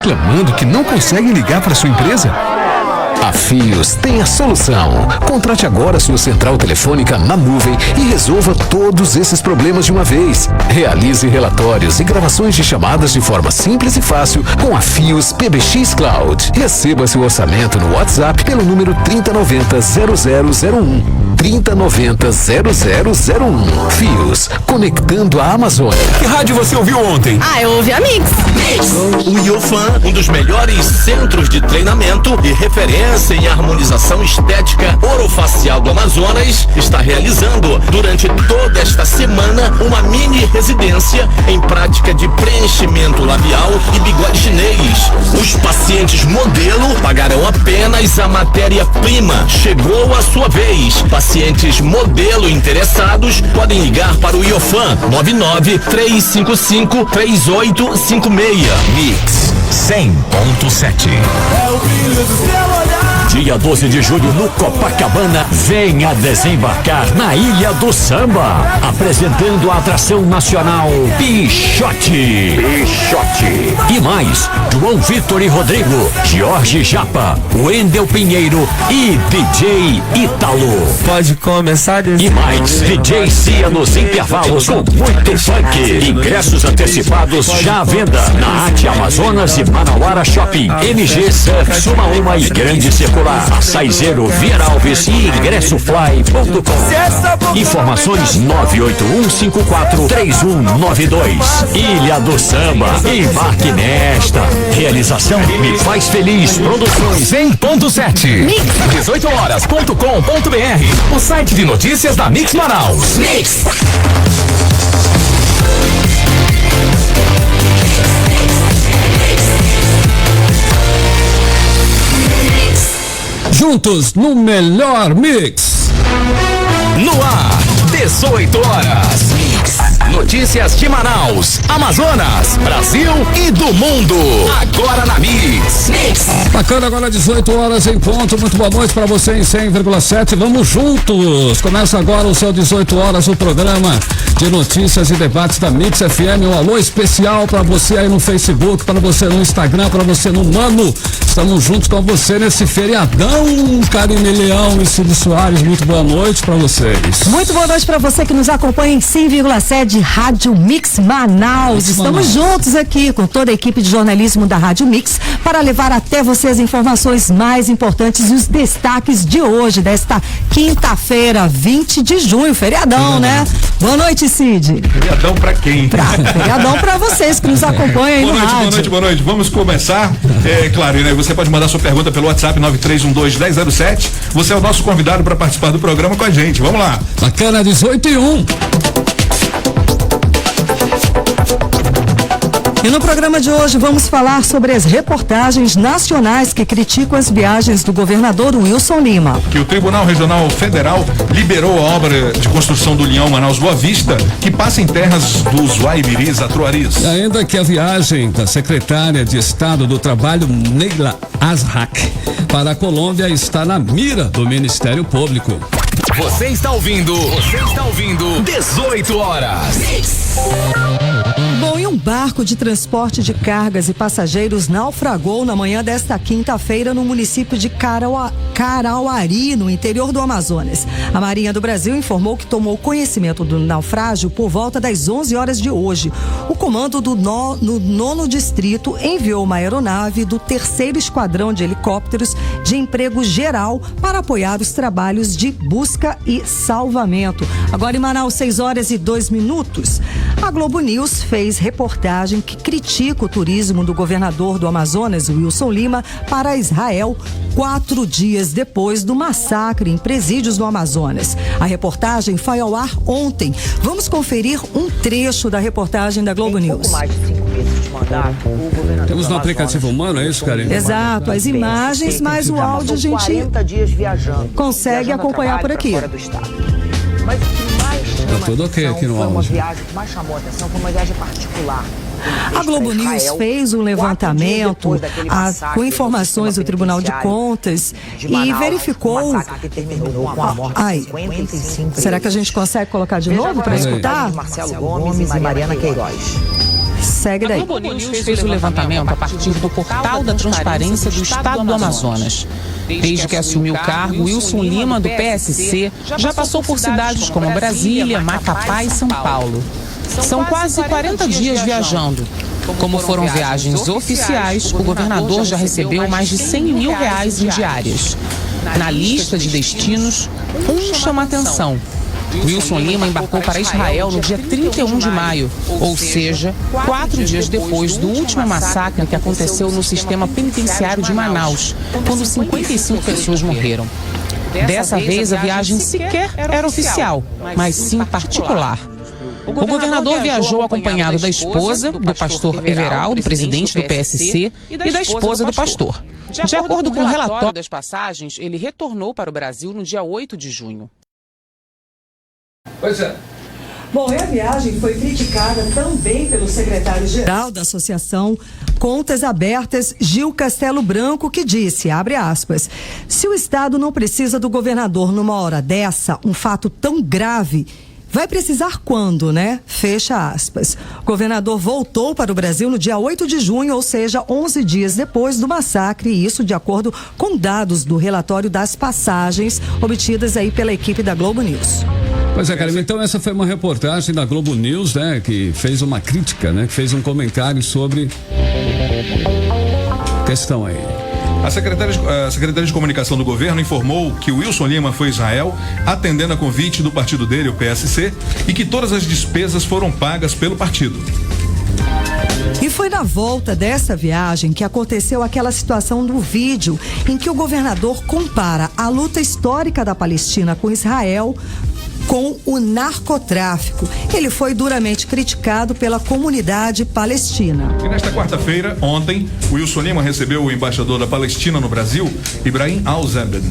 reclamando que não conseguem ligar para sua empresa? A Fios tem a solução. Contrate agora sua central telefônica na nuvem e resolva todos esses problemas de uma vez. Realize relatórios e gravações de chamadas de forma simples e fácil com a Fios PBX Cloud. Receba seu orçamento no WhatsApp pelo número 3090-0001. 3090-0001. Fios, conectando a Amazônia. Que rádio você ouviu ontem? Eu ouvi a Mix. O IOFAN, um dos melhores centros de treinamento e referência em harmonização estética orofacial do Amazonas, está realizando durante toda esta semana uma mini residência em prática de preenchimento labial e bigode chinês. Os pacientes modelo pagarão apenas a matéria-prima. Chegou a sua vez. Pacientes modelo interessados podem ligar para o IOFAN 99-355-3856. Mix 100.7. É o brilho do seu olhar. Dia 12 de julho no Copacabana, venha desembarcar na Ilha do Samba, apresentando a atração nacional Pichote. E mais, João Vitor e Rodrigo, Jorge Japa, Wendel Pinheiro e DJ Ítalo. Pode começar a E mais, DJ Cia nos intervalos com muito funk. Ingressos antecipados já à venda na Arte Amazonas e Manauara Shopping, MG Surf, Suma Uma e Grande Circular. Açaizeiro, Vieira Alves e ingressofly.com. Informações 981543192. Ilha do Samba, embarque nesta. Realização Me Faz Feliz Produções 100.7. 18horas.com.br, o site de notícias da Mix Manaus. Mix. Juntos no melhor mix. No ar, 18 horas. Notícias de Manaus, Amazonas, Brasil e do mundo. Agora na Mix. Bacana, agora 18 horas em ponto. Muito boa noite para você em 100,7. Vamos juntos. Começa agora o seu 18 horas, o programa de notícias e debates da Mix FM. Um alô especial para você aí no Facebook, para você no Instagram, para você no Mano. Estamos juntos com você nesse feriadão, Karine Leão e Cid Soares. Muito boa noite para vocês. Muito boa noite para você que nos acompanha em 100,7 Rádio Mix Manaus. Estamos juntos aqui com toda a equipe de jornalismo da Rádio Mix para levar até você as informações mais importantes e os destaques de hoje, desta quinta-feira, 20 de junho, feriadão, né? Boa noite, Cid. Feriadão pra quem? Feriadão pra vocês que nos acompanham aí no rádio. Boa noite. Vamos começar. Claro, né? Você pode mandar sua pergunta pelo WhatsApp 9312-1007. Você é o nosso convidado para participar do programa com a gente. Vamos lá. Bacana, 18h01. E no programa de hoje vamos falar sobre as reportagens nacionais que criticam as viagens do governador Wilson Lima. Que o Tribunal Regional Federal liberou a obra de construção do Linhão Manaus Boa Vista, que passa em terras dos Guaibiris Atuaris. E ainda que a viagem da secretária de Estado do Trabalho, Neila Azrak, para a Colômbia está na mira do Ministério Público. Você está ouvindo 18 horas. Bom, e um barco de transporte de cargas e passageiros naufragou na manhã desta quinta-feira no município de Carauari, no interior do Amazonas. A Marinha do Brasil informou que tomou conhecimento do naufrágio por volta das 11 horas de hoje. O comando do nono distrito enviou uma aeronave do 3º Esquadrão de Helicópteros de Emprego Geral para apoiar os trabalhos de busca e salvamento. Agora em Manaus, 6h02. A Globo News fez reportagem que critica o turismo do governador do Amazonas, Wilson Lima, para Israel, 4 dias depois do massacre em presídios no Amazonas. A reportagem foi ao ar ontem. Vamos conferir um trecho da reportagem da Globo News. Mais de 5 meses de mandato, o governador Temos no aplicativo Humano, é isso, Karine? Exato, as imagens, mas o áudio a gente 40 dias viajando, consegue acompanhar por aqui. Fora do estado. Mas o que mais chama tudo ok aqui no foi uma áudio. viagem que mais chamou a atenção, foi uma viagem particular. A Globo News fez um levantamento com informações do Tribunal de Contas e verificou. Será Será que a gente consegue colocar de novo para escutar? Marcelo Gomes e Mariana Queiroz. Segue daí. A Globo News fez o levantamento a partir do Portal da Transparência do Estado do Amazonas. Desde que assumiu o cargo, Wilson Lima, do PSC, já passou por cidades como Brasília, Macapá e São Paulo. São quase 40 dias viajando. Como foram viagens oficiais, o governador já recebeu mais de R$100 mil em diárias. Na lista de destinos, um chama a atenção. Wilson Lima embarcou para Israel no dia 31 de maio, ou seja, 4 dias depois do último massacre que aconteceu no sistema penitenciário de Manaus, quando 55 pessoas morreram. Dessa vez, a viagem sequer era oficial, mas sim particular. O governador viajou acompanhado da esposa, do pastor Everaldo, presidente do PSC, e da esposa do pastor. De acordo com o relatório das passagens, ele retornou para o Brasil no dia 8 de junho. Pois é. Bom, e a viagem foi criticada também pelo secretário-geral da Associação Contas Abertas, Gil Castelo Branco, que disse, abre aspas, se o Estado não precisa do governador numa hora dessa, um fato tão grave, vai precisar quando, né? Fecha aspas. O governador voltou para o Brasil no dia 8 de junho, ou seja, 11 dias depois do massacre, e isso de acordo com dados do relatório das passagens obtidas aí pela equipe da Globo News. Pois é, Karime, então essa foi uma reportagem da Globo News, né, que fez uma crítica, né, que fez um comentário sobre questão aí. A Secretaria de Comunicação do Governo informou que o Wilson Lima foi a Israel, atendendo a convite do partido dele, o PSC, e que todas as despesas foram pagas pelo partido. E foi na volta dessa viagem que aconteceu aquela situação do vídeo em que o governador compara a luta histórica da Palestina com Israel com o narcotráfico. Ele foi duramente criticado pela comunidade palestina. E nesta quarta-feira, ontem, Wilson Lima recebeu o embaixador da Palestina no Brasil, Ibrahim Al-Zabed,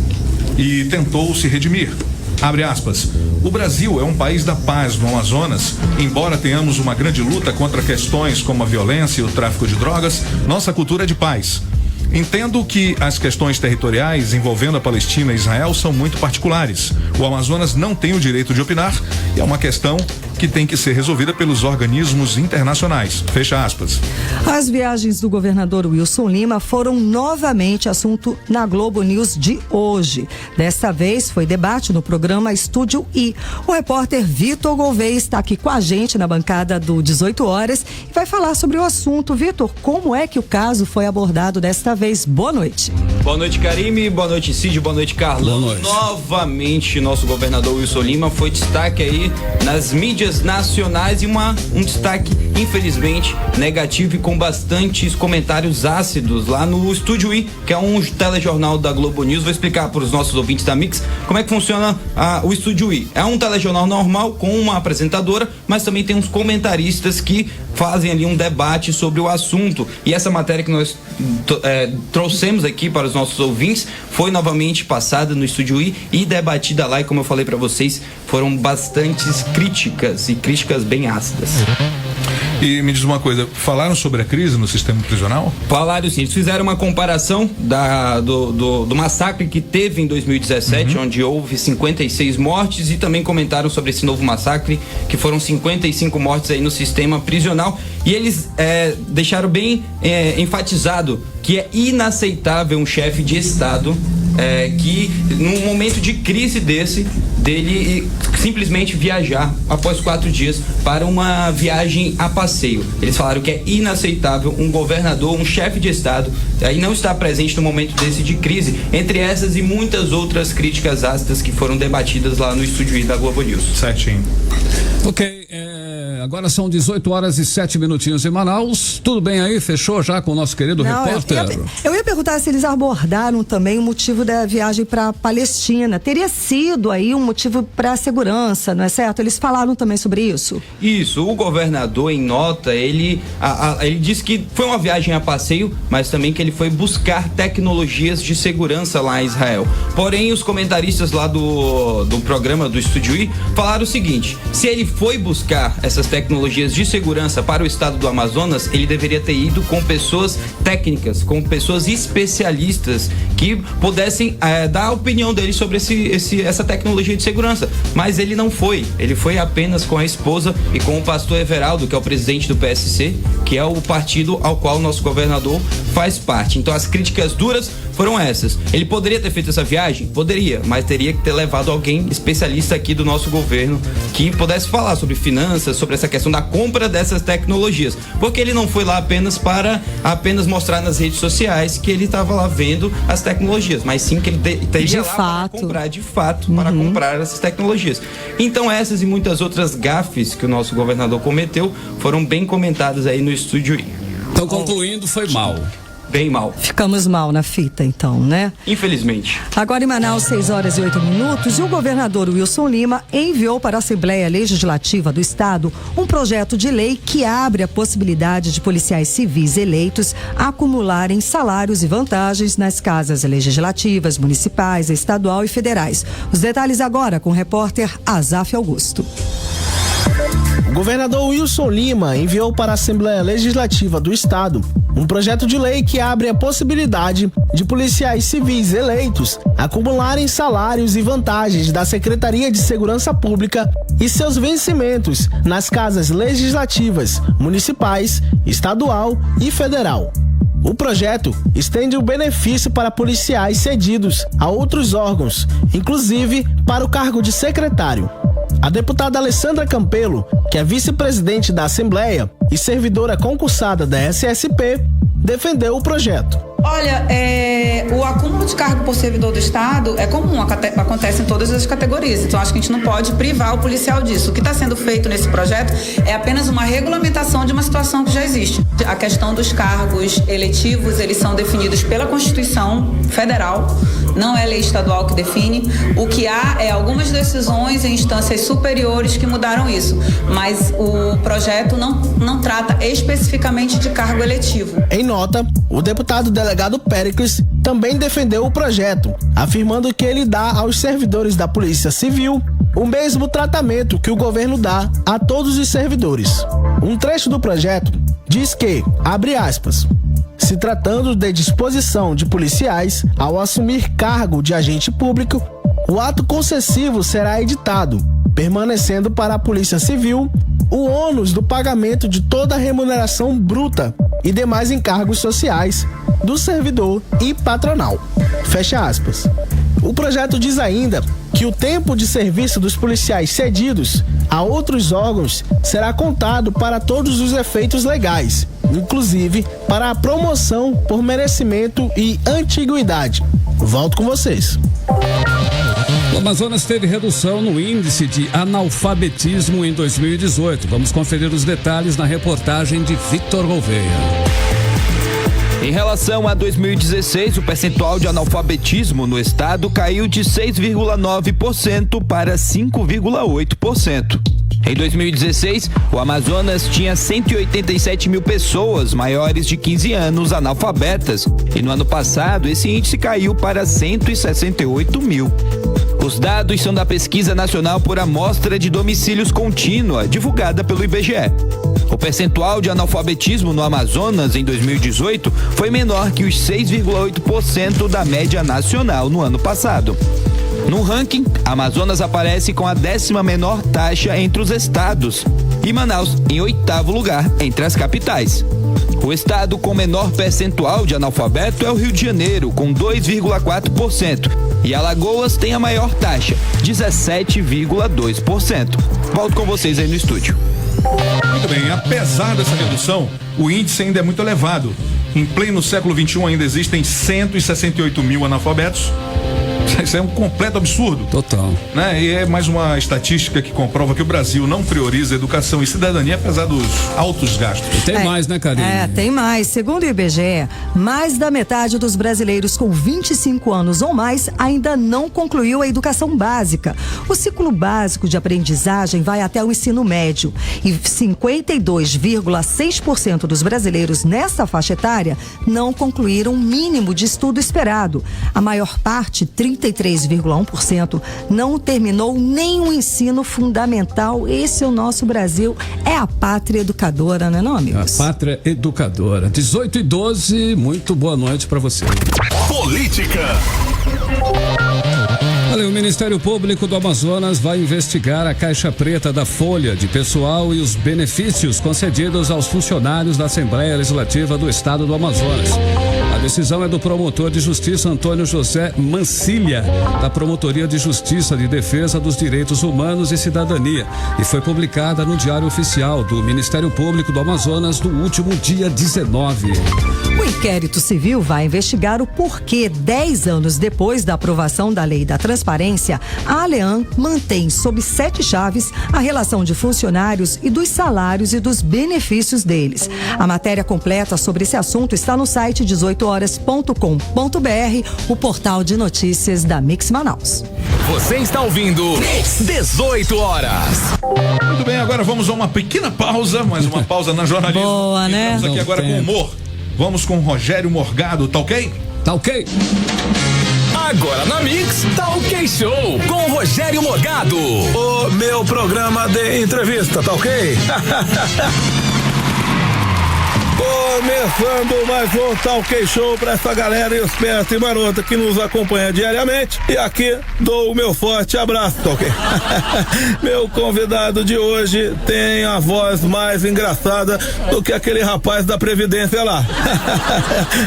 e tentou se redimir. Abre aspas, o Brasil é um país da paz no Amazonas. Embora tenhamos uma grande luta contra questões como a violência e o tráfico de drogas, nossa cultura é de paz. Entendo que as questões territoriais envolvendo a Palestina e Israel são muito particulares. O Amazonas não tem o direito de opinar e é uma questão que tem que ser resolvida pelos organismos internacionais. Fecha aspas. As viagens do governador Wilson Lima foram novamente assunto na Globo News de hoje. Desta vez foi debate no programa Estúdio I. O repórter Vitor Gouveia está aqui com a gente na bancada do 18 horas e vai falar sobre o assunto. Vitor, como é que o caso foi abordado desta vez? Boa noite. Boa noite, Karime. Boa noite, Cid. Boa noite, Carlão. Boa noite. Novamente, nosso governador Wilson Lima foi destaque aí nas mídias nacionais e um destaque, infelizmente, negativo e com bastantes comentários ácidos lá no Estúdio I, que é um telejornal da Globo News. Vou explicar para os nossos ouvintes da Mix como é que funciona o Estúdio I. É um telejornal normal com uma apresentadora, mas também tem uns comentaristas que fazem ali um debate sobre o assunto. E essa matéria que nós trouxemos aqui para os nossos ouvintes foi novamente passada no Estúdio I e debatida lá, e como eu falei para vocês, foram bastantes críticas e críticas bem ácidas. E me diz uma coisa, falaram sobre a crise no sistema prisional? Falaram sim, eles fizeram uma comparação do massacre que teve em 2017, onde houve 56 mortes, e também comentaram sobre esse novo massacre, que foram 55 mortes aí no sistema prisional, e eles deixaram bem enfatizado que é inaceitável um chefe de Estado que num momento de crise dele simplesmente viajar após 4 dias para uma viagem a passeio. Eles falaram que é inaceitável um governador, um chefe de Estado aí não estar presente no momento desse de crise, entre essas e muitas outras críticas ácidas que foram debatidas lá no Estúdio I da Globo News. Certinho. Ok, agora são 18 horas e 7 minutinhos em Manaus. Tudo bem aí? Fechou já com o nosso querido repórter? Eu ia perguntar se eles abordaram também o motivo da viagem para a Palestina. Teria sido aí um motivo para a segurança, não é certo? Eles falaram também sobre isso? Isso, o governador, em nota, ele disse que foi uma viagem a passeio, mas também que ele foi buscar tecnologias de segurança lá em Israel. Porém, os comentaristas lá do programa do Estúdio I falaram o seguinte: se ele foi buscar essas tecnologias tecnologias de segurança para o estado do Amazonas, ele deveria ter ido com pessoas técnicas, com pessoas especialistas que pudessem dar a opinião dele sobre essa tecnologia de segurança. Mas ele não foi. Ele foi apenas com a esposa e com o pastor Everaldo, que é o presidente do PSC, que é o partido ao qual o nosso governador faz parte. Então as críticas duras foram essas. Ele poderia ter feito essa viagem? Poderia, mas teria que ter levado alguém especialista aqui do nosso governo que pudesse falar sobre finanças, sobre essa questão da compra dessas tecnologias. Porque ele não foi lá apenas para mostrar nas redes sociais que ele estava lá vendo as tecnologias, mas sim que ele teria lá para comprar de fato, para comprar essas tecnologias. Então essas e muitas outras gafes que o nosso governador cometeu foram bem comentadas aí no estúdio. Então, concluindo, foi mal. Bem mal. Ficamos mal na fita, então, né? Infelizmente. Agora em Manaus, 6h08, e o governador Wilson Lima enviou para a Assembleia Legislativa do Estado um projeto de lei que abre a possibilidade de policiais civis eleitos acumularem salários e vantagens nas casas legislativas, municipais, estadual e federais. Os detalhes agora com o repórter Azaf Augusto. O governador Wilson Lima enviou para a Assembleia Legislativa do Estado um projeto de lei que abre a possibilidade de policiais civis eleitos acumularem salários e vantagens da Secretaria de Segurança Pública e seus vencimentos nas casas legislativas, municipais, estadual e federal. O projeto estende o benefício para policiais cedidos a outros órgãos, inclusive para o cargo de secretário. A deputada Alessandra Campelo, que é vice-presidente da Assembleia e servidora concursada da SSP, defendeu o projeto. Olha, o acúmulo de cargo por servidor do Estado é comum, acontece em todas as categorias, então acho que a gente não pode privar o policial disso. O que está sendo feito nesse projeto é apenas uma regulamentação de uma situação que já existe. A questão dos cargos eletivos, eles são definidos pela Constituição Federal, não é lei estadual que define. O que há é algumas decisões em instâncias superiores que mudaram isso, mas o projeto não trata especificamente de cargo eletivo. Em nota, o deputado delegado Péricles também defendeu o projeto, afirmando que ele dá aos servidores da Polícia Civil o mesmo tratamento que o governo dá a todos os servidores. Um trecho do projeto diz que, abre aspas, se tratando de disposição de policiais ao assumir cargo de agente público, o ato concessivo será editado, permanecendo para a Polícia Civil o ônus do pagamento de toda a remuneração bruta e demais encargos sociais do servidor e patronal. Fecha aspas. O projeto diz ainda que o tempo de serviço dos policiais cedidos a outros órgãos será contado para todos os efeitos legais, inclusive para a promoção por merecimento e antiguidade. Volto com vocês. O Amazonas teve redução no índice de analfabetismo em 2018. Vamos conferir os detalhes na reportagem de Victor Gouveia. Em relação a 2016, o percentual de analfabetismo no estado caiu de 6,9% para 5,8%. Em 2016, o Amazonas tinha 187 mil pessoas maiores de 15 anos analfabetas e no ano passado esse índice caiu para 168 mil. Os dados são da Pesquisa Nacional por Amostra de Domicílios Contínua, divulgada pelo IBGE. O percentual de analfabetismo no Amazonas em 2018 foi menor que os 6,8% da média nacional no ano passado. No ranking, Amazonas aparece com a 10ª menor taxa entre os estados e Manaus em 8º lugar entre as capitais. O estado com menor percentual de analfabeto é o Rio de Janeiro, com 2,4%, e Alagoas tem a maior taxa, 17,2%. Volto com vocês aí no estúdio. Muito bem, apesar dessa redução, o índice ainda é muito elevado. Em pleno século XXI ainda existem 168 mil analfabetos. Isso é um completo absurdo. Total. Né? E é mais uma estatística que comprova que o Brasil não prioriza educação e cidadania, apesar dos altos gastos. E tem mais, né, Karine? Tem mais. Segundo o IBGE, mais da metade dos brasileiros com 25 anos ou mais ainda não concluiu a educação básica. O ciclo básico de aprendizagem vai até o ensino médio e 52,6% dos brasileiros nessa faixa etária não concluíram o mínimo de estudo esperado. A maior parte, 33% 33,1% não terminou nem o ensino fundamental. Esse é o nosso Brasil, é a pátria educadora, não é, não, amigos? A pátria educadora. 18h12, muito boa noite para você. Política. Olha, o Ministério Público do Amazonas vai investigar a caixa preta da folha de pessoal e os benefícios concedidos aos funcionários da Assembleia Legislativa do Estado do Amazonas. A decisão é do promotor de justiça Antônio José Mancilha, da Promotoria de Justiça de Defesa dos Direitos Humanos e Cidadania, e foi publicada no Diário Oficial do Ministério Público do Amazonas do último dia 19. O inquérito civil vai investigar o porquê, 10 anos depois da aprovação da Lei da Transparência, a Alean mantém sob 7 chaves a relação de funcionários e dos salários e dos benefícios deles. A matéria completa sobre esse assunto está no site 18horas.com.br, o portal de notícias da Mix Manaus. Você está ouvindo Mix 18 horas. Muito bem, agora vamos a uma pequena pausa, mas uma pausa na jornalismo. Boa, né? Estamos aqui agora com humor. Vamos com Rogério Morgado, tá ok? Tá ok. Agora na Mix, tá ok show, com Rogério Morgado. O meu programa de entrevista, tá ok? Começando mais um Talk Show pra essa galera esperta e marota que nos acompanha diariamente. E aqui dou o meu forte abraço, tá ok? Meu convidado de hoje tem a voz mais engraçada do que aquele rapaz da Previdência lá.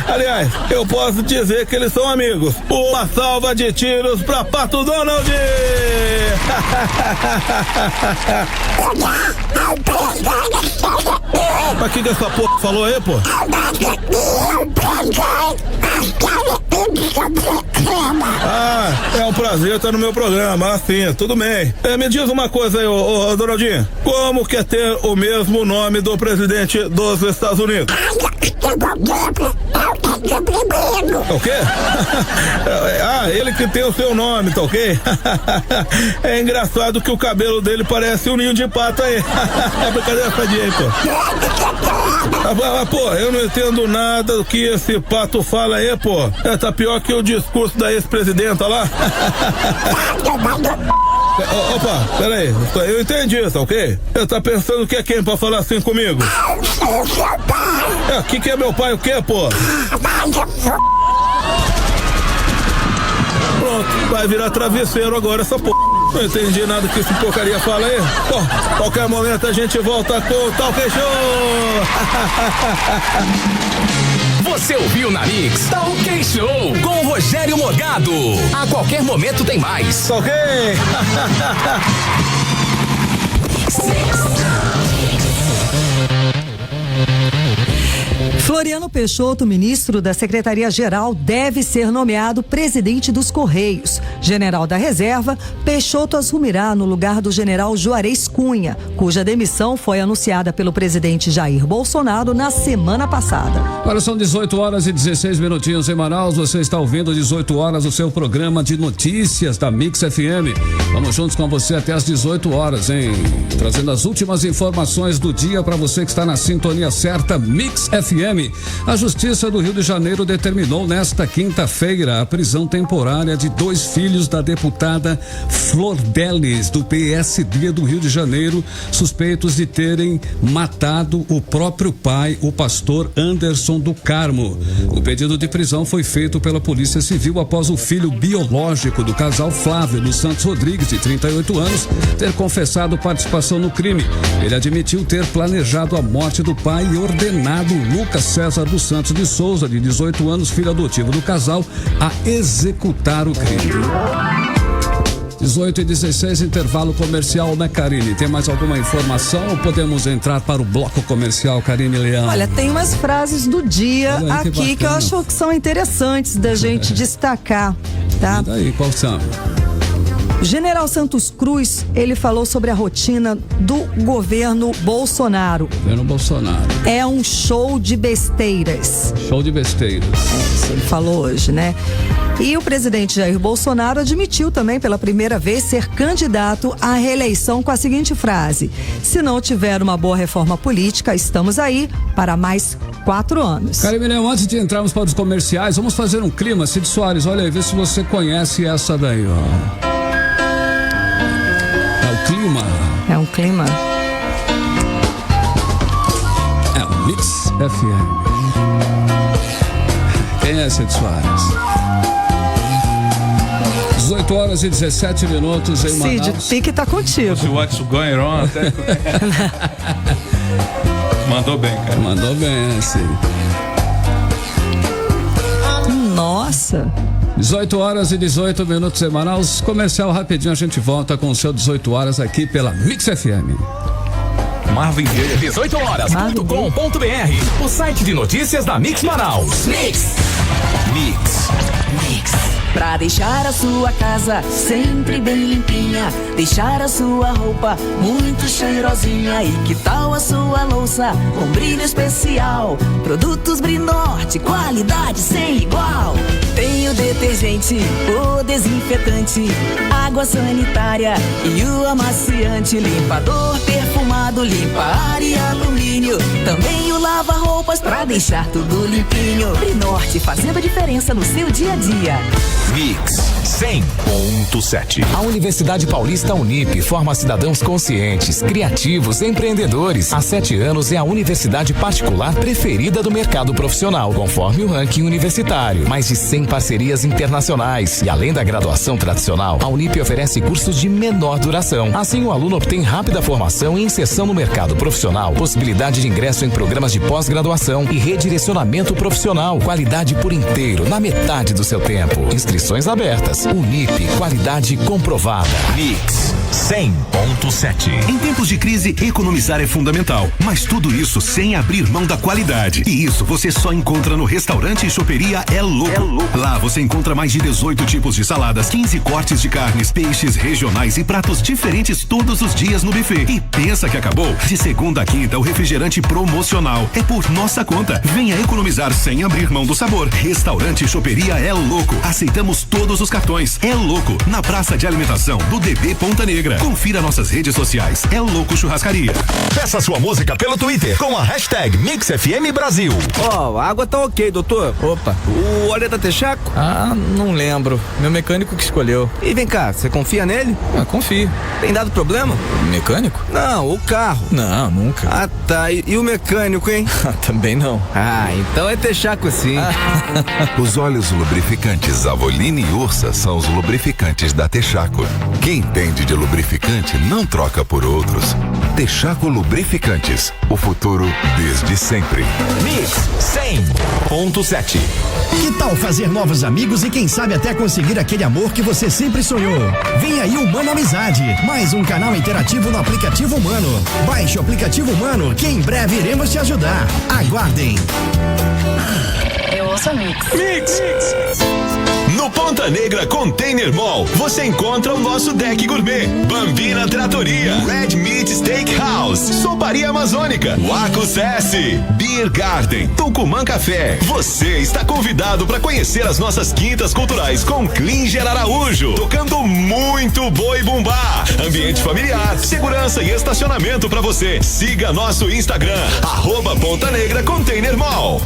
Aliás, eu posso dizer que eles são amigos. Uma salva de tiros pra Pato Donald! Mas que essa porra falou aí, pô? Ah, é um prazer estar no meu programa, assim, tudo bem. Me diz uma coisa aí, ô Donaldinho, como que é ter o mesmo nome do presidente dos Estados Unidos? O quê? Ah, ele que tem o seu nome, tá ok? É engraçado que o cabelo dele parece um ninho de pato aí. É brincadeira sadia aí, pô. Pô, eu não entendo nada do que esse pato fala aí, pô. Tá pior que o discurso da ex-presidenta lá. Opa, peraí, eu entendi, tá ok? Você tá pensando que é quem pra falar assim comigo? Que é meu pai o quê, pô? Pronto, vai virar travesseiro agora essa porra. Não entendi nada que esse porcaria fala aí. Pô, qualquer momento a gente volta com o Talk Show. Você ouviu na Mix Talk Show com Rogério Morgado. A qualquer momento tem mais. Tá ok? Floriano Peixoto, ministro da Secretaria-Geral, deve ser nomeado presidente dos Correios. General da Reserva, Peixoto assumirá no lugar do general Juarez Cunha, cuja demissão foi anunciada pelo presidente Jair Bolsonaro na semana passada. Agora são 18 horas e 16 minutinhos em Manaus. Você está ouvindo 18 horas o seu programa de notícias da Mix FM. Vamos juntos com você até as 18 horas, hein? Trazendo as últimas informações do dia para você que está na sintonia certa, Mix FM. A Justiça do Rio de Janeiro determinou nesta quinta-feira a prisão temporária de 2 filhos da deputada Flor Delis, do PSD do Rio de Janeiro, suspeitos de terem matado o próprio pai, o pastor Anderson do Carmo. O pedido de prisão foi feito pela Polícia Civil após o filho biológico do casal, Flávio dos Santos Rodrigues, de 38 anos, ter confessado participação no crime. Ele admitiu ter planejado a morte do pai e ordenado Lucas César dos Santos de Souza, de 18 anos, filho adotivo do casal, a executar o crime. 18h16, intervalo comercial, né, Karine? Tem mais alguma informação ou podemos entrar para o bloco comercial, Karine Leão? Olha, tem umas frases do dia aí, aqui que eu acho que são interessantes da gente destacar, tá? E daí, qual são? O general Santos Cruz, ele falou sobre a rotina do governo Bolsonaro. Governo Bolsonaro. É um show de besteiras. Show de besteiras. É isso, ele falou hoje, né? E o presidente Jair Bolsonaro admitiu também pela primeira vez ser candidato à reeleição com a seguinte frase: se não tiver uma boa reforma política, estamos aí para mais 4 anos. Carimilhão, antes de entrarmos para os comerciais, vamos fazer um clima. Cid Soares, olha aí, vê se você conhece essa daí, ó. É o clima. É um clima. É o Mix FM. Quem é Cid Soares? 18 horas e 17 minutos em Manaus. Cid, pique tá contigo. Se o Watson ganhou até... Mandou bem, cara. Mandou bem, Cid. Nossa. 18 horas e 18 minutos em Manaus. Comercial rapidinho, a gente volta com o seu 18 horas aqui pela Mix FM. Marvin Gaye. 18horas.com.br, o site de notícias da Mix Manaus. Mix. Pra deixar a sua casa sempre bem limpinha, deixar a sua roupa muito cheirosinha. E que tal a sua louça com brilho especial? Produtos Brinorte, qualidade sem igual. Tem o detergente, o desinfetante, água sanitária e o amaciante, limpador perfumado, limpa ar e alumínio. Também o lava-roupas pra deixar tudo limpinho. Brinorte, fazendo a diferença no seu dia a dia. Mix 100.7. A Universidade Paulista Unip forma cidadãos conscientes, criativos, empreendedores. Há 7 anos é a universidade particular preferida do mercado profissional, conforme o ranking universitário. Mais de 100 parcerias internacionais. E além da graduação tradicional, a Unip oferece cursos de menor duração. Assim, o aluno obtém rápida formação e inserção no mercado profissional, possibilidade de ingresso em programas de pós-graduação e redirecionamento profissional. Qualidade por inteiro, na metade do seu tempo. Inscrições abertas. Unip, qualidade comprovada. Mix 100.7. Em tempos de crise, economizar é fundamental, mas tudo isso sem abrir mão da qualidade. E isso você só encontra no restaurante e choperia É Louco. Lá você encontra mais de 18 tipos de saladas, 15 cortes de carnes, peixes regionais e pratos diferentes todos os dias no buffet. E pensa que acabou? De segunda a quinta, o refrigerante promocional é por nossa conta. Venha economizar sem abrir mão do sabor. Restaurante e choperia É Louco. Aceitamos todos os cartões. É Louco, na praça de alimentação do DB Ponta Negra. Confira nossas redes sociais. É Louco Churrascaria. Peça sua música pelo Twitter com a hashtag MixFM Brasil. Ó, a água tá ok, doutor. Opa, o óleo é da Texaco? Ah, não lembro. Meu mecânico que escolheu. E vem cá, você confia nele? Ah, confio. Tem dado problema? Mecânico? Não, o carro. Não, nunca. Ah, tá. E o mecânico, hein? Também não. Ah, então é Texaco sim. Os óleos lubrificantes Avoline e Ursa são os lubrificantes da Texaco. Quem entende de lubrificante não troca por outros. Texaco Lubrificantes, o futuro desde sempre. Mix 100.7. Que tal fazer novos amigos e quem sabe até conseguir aquele amor que você sempre sonhou? Vem aí o Mano Amizade, mais um canal interativo no aplicativo Mano. Baixe o aplicativo Mano, que em breve iremos te ajudar. Aguardem. Eu ouço Mix. No Ponta Negra Container Mall, você encontra o nosso deck gourmet, Bambina Tratoria, Red Meat Steakhouse, Soparia Amazônica, Waco Sessi, Beer Garden, Tucumã Café. Você está convidado para conhecer as nossas quintas culturais com Klinger Araújo, tocando muito boi bumbá. Ambiente familiar, segurança e estacionamento para você. Siga nosso Instagram, @Ponta Negra Container Mall.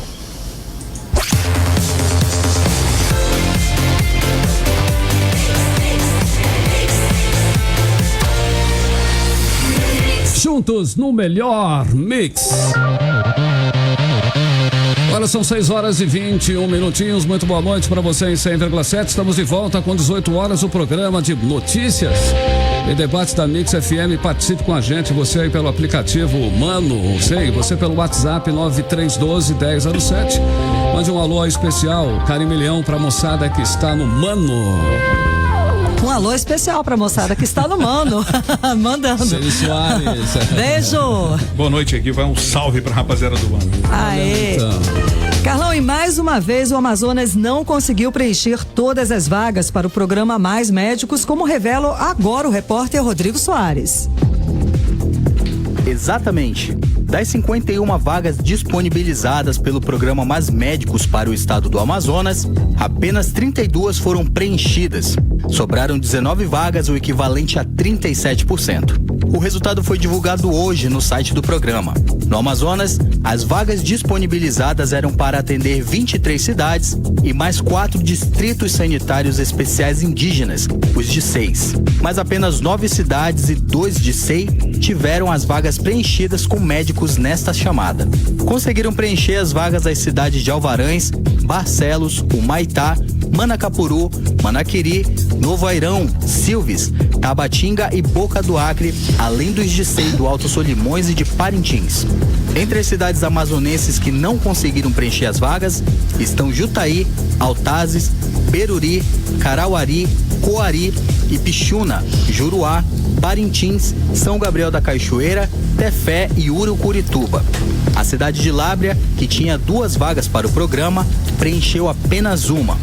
Juntos no melhor mix. Agora são 6 horas e 21 minutinhos. Muito boa noite para você em 100,7. Estamos de volta com 18 horas, o programa de notícias e debates da Mix FM. Participe com a gente, você aí pelo aplicativo Mano, você pelo WhatsApp 9312-1007. Mande um alô especial, carimilhão pra moçada que está no Mano. Um alô especial pra moçada que está no Mano. Mandando. Cid Soares. Beijo. Boa noite, aqui vai um salve pra rapaziada do Mano. Aê. Carlão, e mais uma vez o Amazonas não conseguiu preencher todas as vagas para o programa Mais Médicos, como revela agora o repórter Rodrigo Soares. Exatamente. Das 51 vagas disponibilizadas pelo programa Mais Médicos para o estado do Amazonas, apenas 32 foram preenchidas. Sobraram 19 vagas, o equivalente a 37%. O resultado foi divulgado hoje no site do programa. No Amazonas, as vagas disponibilizadas eram para atender 23 cidades e mais 4 distritos sanitários especiais indígenas, os DICEIs. Mas apenas 9 cidades e 2 DICEI tiveram as vagas preenchidas com médicos nesta chamada. Conseguiram preencher as vagas as cidades de Alvarães, Barcelos, Humaitá, Manacapuru, Manaquiri, Novo Airão, Silves, Tabatinga e Boca do Acre, além dos DICEI do Alto Solimões e de Parintins. Entre as cidades amazonenses que não conseguiram preencher as vagas estão Jutaí, Altazes, Beruri, Carauari, Coari, Ipixuna, Juruá, Parintins, São Gabriel da Cachoeira, Tefé e Urucurituba. A cidade de Lábrea, que tinha 2 vagas para o programa, preencheu apenas uma.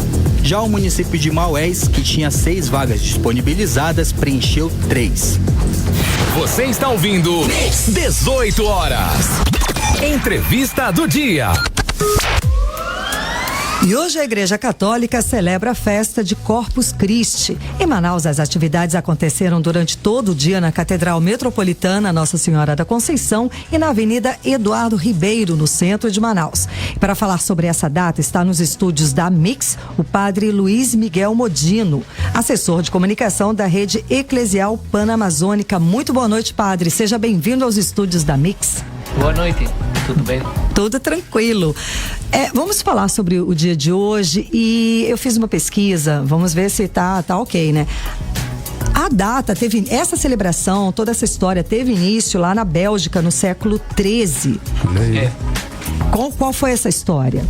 Já o município de Maués, que tinha 6 vagas disponibilizadas, preencheu 3. Você está ouvindo 18 horas. Entrevista do dia. E hoje a Igreja Católica celebra a festa de Corpus Christi. Em Manaus, as atividades aconteceram durante todo o dia na Catedral Metropolitana Nossa Senhora da Conceição e na Avenida Eduardo Ribeiro, no centro de Manaus. E para falar sobre essa data, está nos estúdios da Mix o padre Luiz Miguel Modino, assessor de comunicação da Rede Eclesial Panamazônica. Muito boa noite, padre. Seja bem-vindo aos estúdios da Mix. Boa noite, tudo bem? Tudo tranquilo. Vamos falar sobre o dia de hoje e eu fiz uma pesquisa, vamos ver se tá ok, né? A data essa celebração, toda essa história teve início lá na Bélgica no século XIII. Qual foi essa história?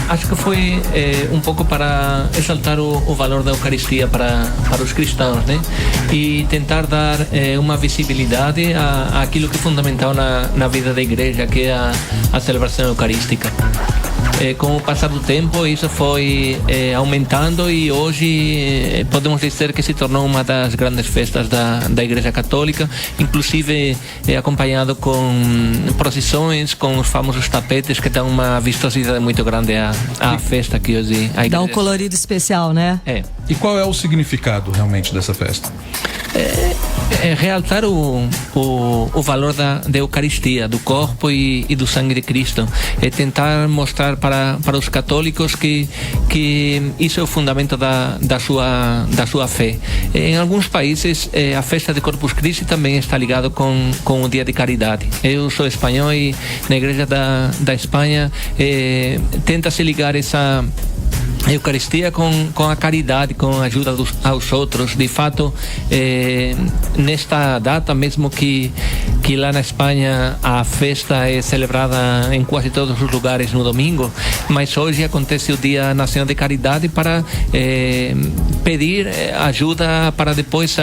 Acho que foi um pouco para exaltar o valor da Eucaristia para os cristãos, né? E tentar dar uma visibilidade àquilo que é fundamental na vida da igreja, que é a celebração eucarística. Com o passar do tempo, isso foi aumentando e hoje podemos dizer que se tornou uma das grandes festas da Igreja Católica, inclusive acompanhado com procissões, com os famosos tapetes que dão uma vistosidade muito grande à festa que hoje a igreja... Dá um colorido especial, né? E qual é o significado realmente dessa festa? Realçar o valor da Eucaristia, do corpo e do sangue de Cristo. Tentar mostrar para os católicos que isso é o fundamento da sua fé. Em alguns países, a festa de Corpus Christi também está ligado com o dia de caridade. Eu sou espanhol e na igreja da Espanha tenta-se ligar essa Eucaristia com a caridade, com a ajuda aos outros. De fato, nesta data, mesmo que lá na Espanha a festa é celebrada em quase todos os lugares no domingo, mas hoje acontece o Dia Nacional de Caridade para pedir ajuda para depois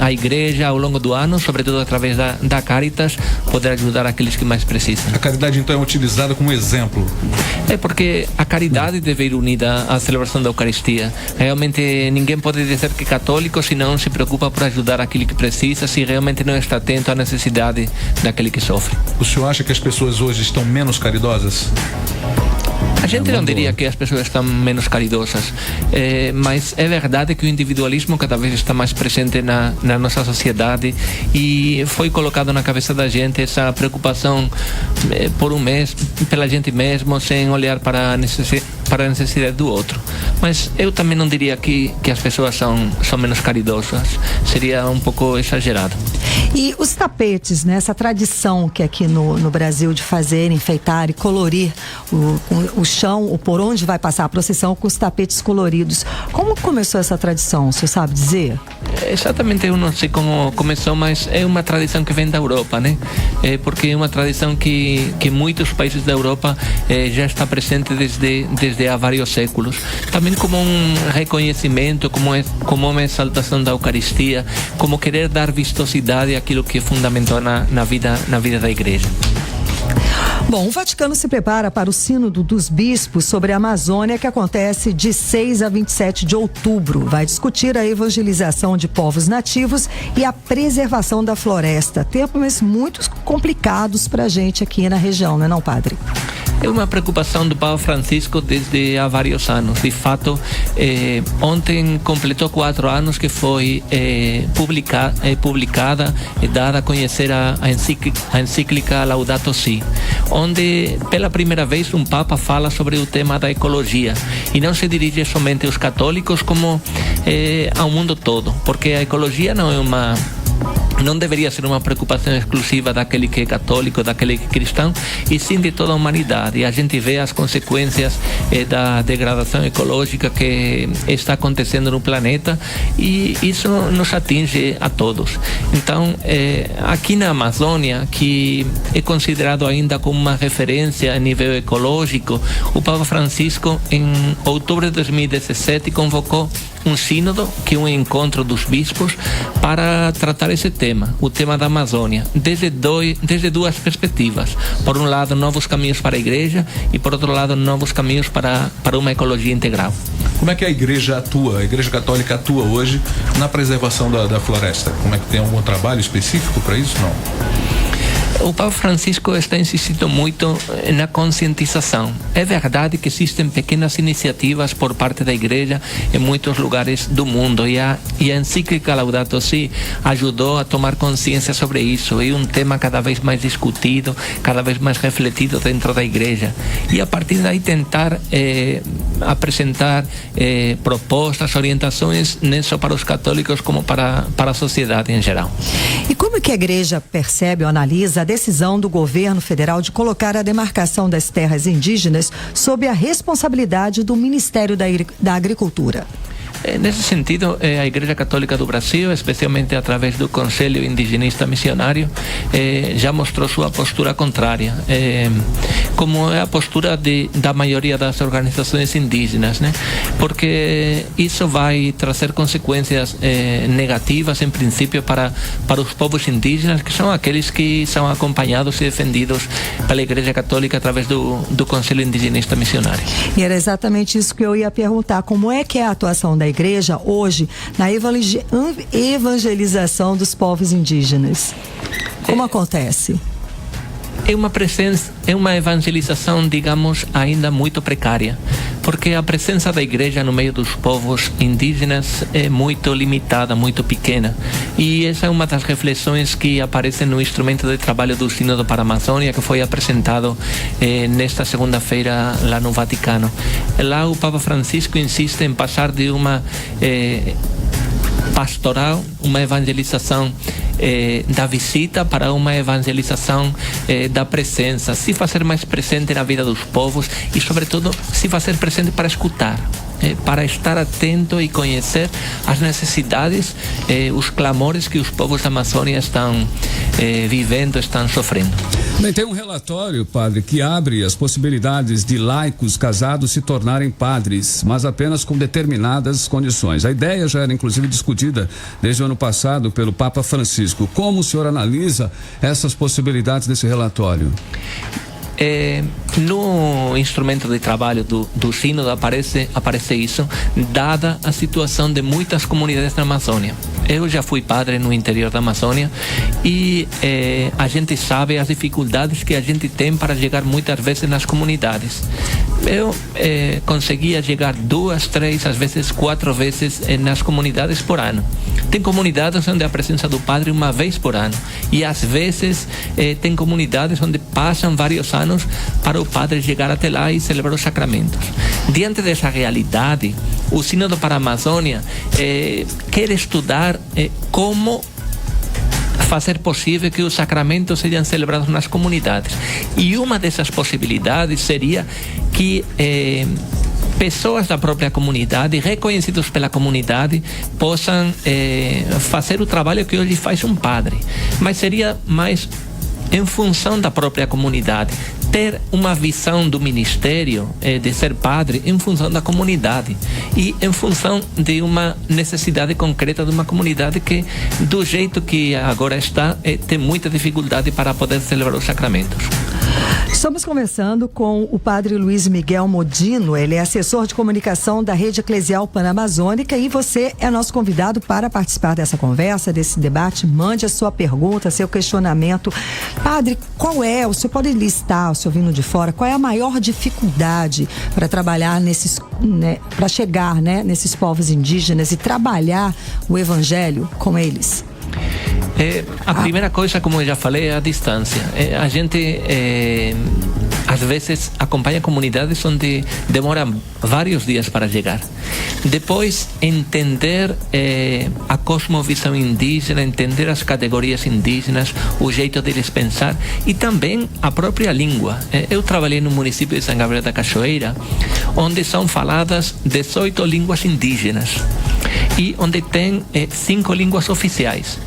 a igreja ao longo do ano, sobretudo através da Caritas, poder ajudar aqueles que mais precisam. A caridade então é utilizada como exemplo? Porque a caridade deve ir unida à celebração da Eucaristia. Realmente ninguém pode dizer que é católico se não se preocupa por ajudar aquele que precisa, se realmente não está atento à necessidade daquele que sofre. O senhor acha que as pessoas hoje estão menos caridosas? A gente não diria que as pessoas estão menos caridosas, mas é verdade que o individualismo cada vez está mais presente na nossa sociedade e foi colocado na cabeça da gente essa preocupação por pela gente mesmo, sem olhar para a necessidade do outro. Mas eu também não diria que as pessoas são menos caridosas, seria um pouco exagerado. E os tapetes, né? Essa tradição que aqui no Brasil de fazer, enfeitar e colorir o chão, por onde vai passar a procissão com os tapetes coloridos. Como começou essa tradição, o senhor sabe dizer? Exatamente, eu não sei como começou, mas é uma tradição que vem da Europa, né? Porque é uma tradição que muitos países da Europa já está presente desde há vários séculos. Também como um reconhecimento, como uma exaltação da Eucaristia, como querer dar vistosidade àquilo que é fundamental na vida da igreja. Bom, o Vaticano se prepara para o Sínodo dos Bispos sobre a Amazônia, que acontece de 6 a 27 de outubro. Vai discutir a evangelização de povos nativos e a preservação da floresta. Tempos muito complicados para a gente aqui na região, não é não, padre? É uma preocupação do Papa Francisco desde há vários anos. De fato, ontem completou 4 anos que foi publicada e dada a conhecer a encíclica Laudato Si, onde pela primeira vez um Papa fala sobre o tema da ecologia e não se dirige somente aos católicos como ao mundo todo, porque a ecologia não deveria ser uma preocupação exclusiva daquele que é católico, daquele que é cristão, e sim de toda a humanidade. E a gente vê as consequências da degradação ecológica que está acontecendo no planeta, e isso nos atinge a todos. Então, aqui na Amazônia, que é considerado ainda como uma referência a nível ecológico, o Papa Francisco, em outubro de 2017, convocou um sínodo, que é um encontro dos bispos, para tratar esse tema, o tema da Amazônia, desde duas perspectivas. Por um lado, novos caminhos para a igreja, e por outro lado, novos caminhos para uma ecologia integral. Como é que a igreja atua, a igreja católica atua hoje na preservação da floresta? Como é que tem algum trabalho específico para isso? Não. O Papa Francisco está insistindo muito na conscientização. É verdade que existem pequenas iniciativas por parte da igreja em muitos lugares do mundo, e a encíclica Laudato Si ajudou a tomar consciência sobre isso. É um tema cada vez mais discutido, cada vez mais refletido dentro da igreja, e a partir daí tentar apresentar propostas, orientações, não só para os católicos como para a sociedade em geral. E como que a igreja percebe ou analisa a decisão do governo federal de colocar a demarcação das terras indígenas sob a responsabilidade do Ministério da Agricultura? Nesse sentido, a Igreja Católica do Brasil, especialmente através do Conselho Indigenista Missionário, já mostrou sua postura contrária, como é a postura da maioria das organizações indígenas, né? Porque isso vai trazer consequências negativas, em princípio, para os povos indígenas, que são aqueles que são acompanhados e defendidos pela Igreja Católica através do Conselho Indigenista Missionário. E era exatamente isso que eu ia perguntar, como é que é a atuação da igreja hoje na evangelização dos povos indígenas? Como acontece? É uma evangelização, digamos, ainda muito precária, porque a presença da igreja no meio dos povos indígenas é muito limitada, muito pequena. E essa é uma das reflexões que aparecem no instrumento de trabalho do Sínodo para a Amazônia, que foi apresentado nesta segunda-feira lá no Vaticano. Lá o Papa Francisco insiste em passar de uma pastoral, uma evangelização da visita, para uma evangelização da presença, se fazer mais presente na vida dos povos e, sobretudo, se fazer presente para escutar, para estar atento e conhecer as necessidades, os clamores que os povos da Amazônia estão vivendo, estão sofrendo. Bem, tem um relatório, padre, que abre as possibilidades de laicos casados se tornarem padres, mas apenas com determinadas condições. A ideia já era inclusive discutida desde o ano passado pelo Papa Francisco. Como o senhor analisa essas possibilidades desse relatório? No instrumento de trabalho do Sínodo aparece isso, dada a situação de muitas comunidades na Amazônia. Eu já fui padre no interior da Amazônia e a gente sabe as dificuldades que a gente tem para chegar muitas vezes nas comunidades. Eu conseguia chegar 2, 3, às vezes 4 vezes nas comunidades por ano. Tem comunidades onde a presença do padre uma vez por ano, e às vezes tem comunidades onde passam vários anos para o padre chegar até lá e celebrar os sacramentos. Diante dessa realidade, o Sínodo para a Amazônia quer estudar como fazer possível que os sacramentos sejam celebrados nas comunidades. E uma dessas possibilidades seria que pessoas da própria comunidade, reconhecidos pela comunidade, possam fazer o trabalho que hoje faz um padre. Mas seria mais em função da própria comunidade, ter uma visão do ministério de ser padre em função da comunidade e em função de uma necessidade concreta de uma comunidade que, do jeito que agora está, tem muita dificuldade para poder celebrar os sacramentos. Estamos conversando com o padre Luiz Miguel Modino, ele é assessor de comunicação da Rede Eclesial Panamazônica e você é nosso convidado para participar dessa conversa, desse debate. Mande a sua pergunta, seu questionamento. Padre, o senhor pode listar, o senhor vindo de fora, qual é a maior dificuldade para trabalhar para chegar, nesses povos indígenas e trabalhar o evangelho com eles? A primeira coisa, como eu já falei, é a distância. A gente às vezes acompanha comunidades onde demora vários dias para chegar. Depois, entender a cosmovisão indígena, entender as categorias indígenas, o jeito deles pensar e também a própria língua. Eu trabalhei no município de São Gabriel da Cachoeira, onde são faladas 18 línguas indígenas e onde tem 5 línguas oficiais.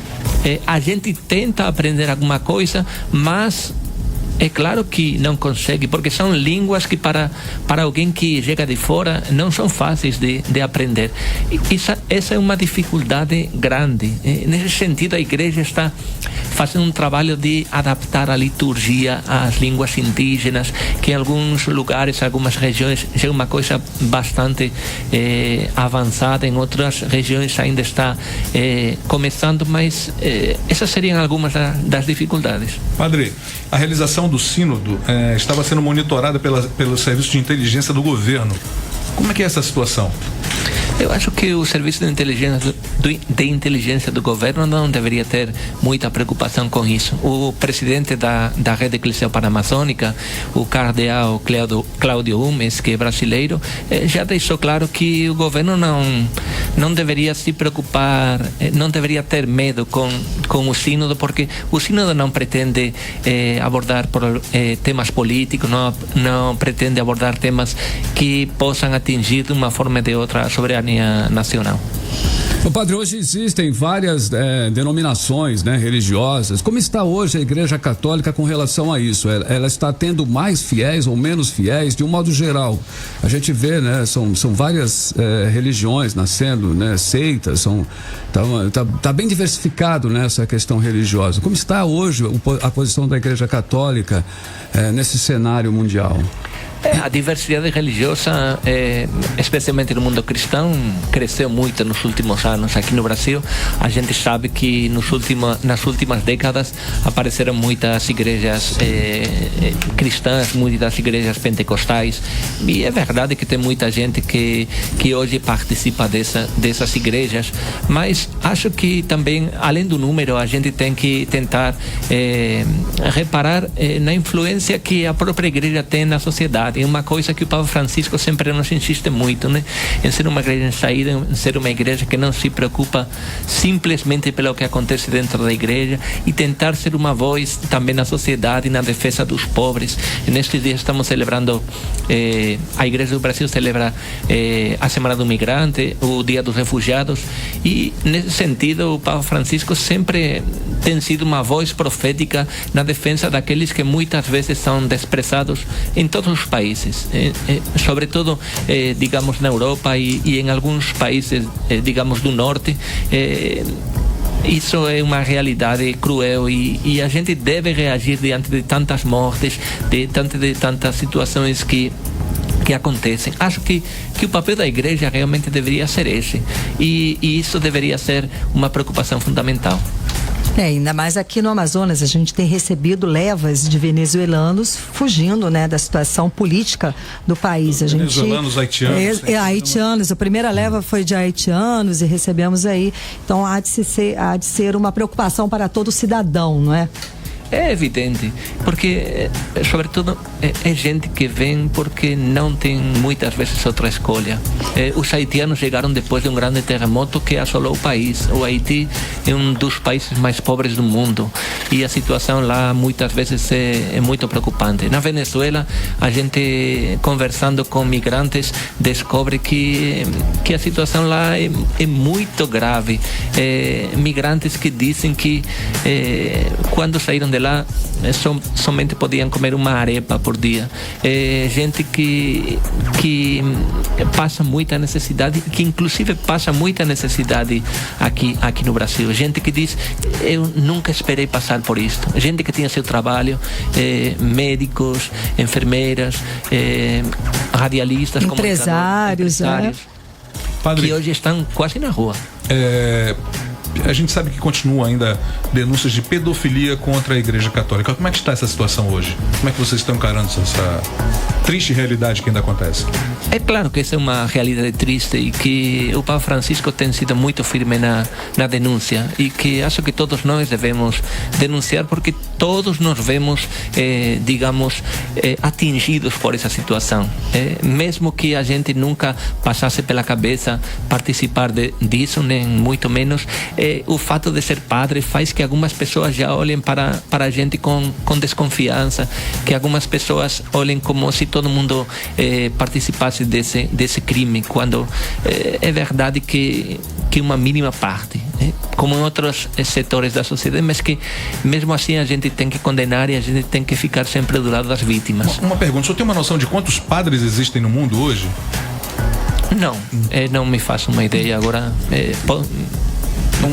A gente tenta aprender alguma coisa, mas é claro que não consegue, porque são línguas que para alguém que chega de fora não são fáceis de aprender. Essa é uma dificuldade grande. Nesse sentido, a igreja está fazendo um trabalho de adaptar a liturgia às línguas indígenas, que em alguns lugares, algumas regiões, é uma coisa bastante avançada, em outras regiões ainda está começando, mas essas seriam algumas das dificuldades. Padre, a realização do sínodo estava sendo monitorada pelo serviço de inteligência do governo. Como é que é essa situação? Eu acho que o serviço de inteligência do governo não deveria ter muita preocupação com isso. O presidente da Rede Eclesial Panamazônica, o cardeal Cláudio Umes, que é brasileiro, já deixou claro que o governo não deveria se preocupar, não deveria ter medo com o sínodo, porque o sínodo não pretende abordar temas políticos, não pretende abordar temas que possam atingir de uma forma ou de outra a soberania nacional. O padre, hoje existem várias denominações religiosas. Como está hoje a Igreja Católica com relação a isso? Ela está tendo mais fiéis ou menos fiéis, de um modo geral? A gente vê, são várias religiões nascendo, seitas, tá bem diversificado nessa questão religiosa. Como está hoje a posição da Igreja Católica nesse cenário mundial? A diversidade religiosa, especialmente no mundo cristão, cresceu muito nos últimos anos. Aqui no Brasil, a gente sabe que nas últimas décadas apareceram muitas igrejas cristãs, muitas igrejas pentecostais, e é verdade que tem muita gente que hoje participa dessas igrejas, mas acho que também, além do número, a gente tem que tentar reparar na influência que a própria igreja tem na sociedade. É uma coisa que o Papa Francisco sempre nos insiste muito, em ser uma igreja em saída, em ser uma igreja que não se preocupa simplesmente pelo que acontece dentro da igreja e tentar ser uma voz também na sociedade, na defesa dos pobres. Nestes dias estamos celebrando, a Igreja do Brasil celebra a Semana do Migrante, o Dia dos Refugiados, e nesse sentido o Papa Francisco sempre tem sido uma voz profética na defesa daqueles que muitas vezes são desprezados em todos os países, sobretudo, digamos, na Europa e em alguns países, digamos, do norte. Isso é uma realidade cruel e a gente deve reagir diante de tantas mortes, diante de tantas situações que acontecem. Acho que o papel da igreja realmente deveria ser esse, e isso deveria ser uma preocupação fundamental. Ainda mais aqui no Amazonas, a gente tem recebido levas de venezuelanos fugindo, da situação política do país. Venezuelanos, haitianos. Haitianos, a primeira leva foi de haitianos e recebemos aí. Então há de ser uma preocupação para todo cidadão, não é? É evidente, porque, sobretudo, é gente que vem porque não tem muitas vezes outra escolha. Os haitianos chegaram depois de um grande terremoto que assolou o país. O Haiti é um dos países mais pobres do mundo e a situação lá muitas vezes é muito preocupante. Na Venezuela, a gente, conversando com migrantes, descobre que a situação lá é muito grave. Migrantes que dizem que quando saíram de de lá somente podiam comer uma arepa por dia. Gente que passa muita necessidade, que inclusive passa muita necessidade aqui no Brasil. Gente que diz, eu nunca esperei passar por isto. Gente que tinha seu trabalho, médicos, enfermeiras, radialistas, empresários, que hoje estão quase na rua. A gente sabe que continua ainda denúncias de pedofilia contra a Igreja Católica. Como é que está essa situação hoje? Como é que vocês estão encarando essa triste realidade que ainda acontece? É claro que essa é uma realidade triste e que o Papa Francisco tem sido muito firme na denúncia e que acho que todos nós devemos denunciar porque todos nos vemos, atingidos por essa situação. Mesmo que a gente nunca passasse pela cabeça participar disso, nem muito menos, o fato de ser padre faz que algumas pessoas já olhem para a gente com desconfiança, que algumas pessoas olhem como se todo mundo participasse desse crime, quando é verdade que uma mínima parte, como em outros setores da sociedade, mas que mesmo assim a gente tem que condenar e a gente tem que ficar sempre do lado das vítimas. Uma pergunta, o senhor tem uma noção de quantos padres existem no mundo hoje? Não, não me faço uma ideia agora.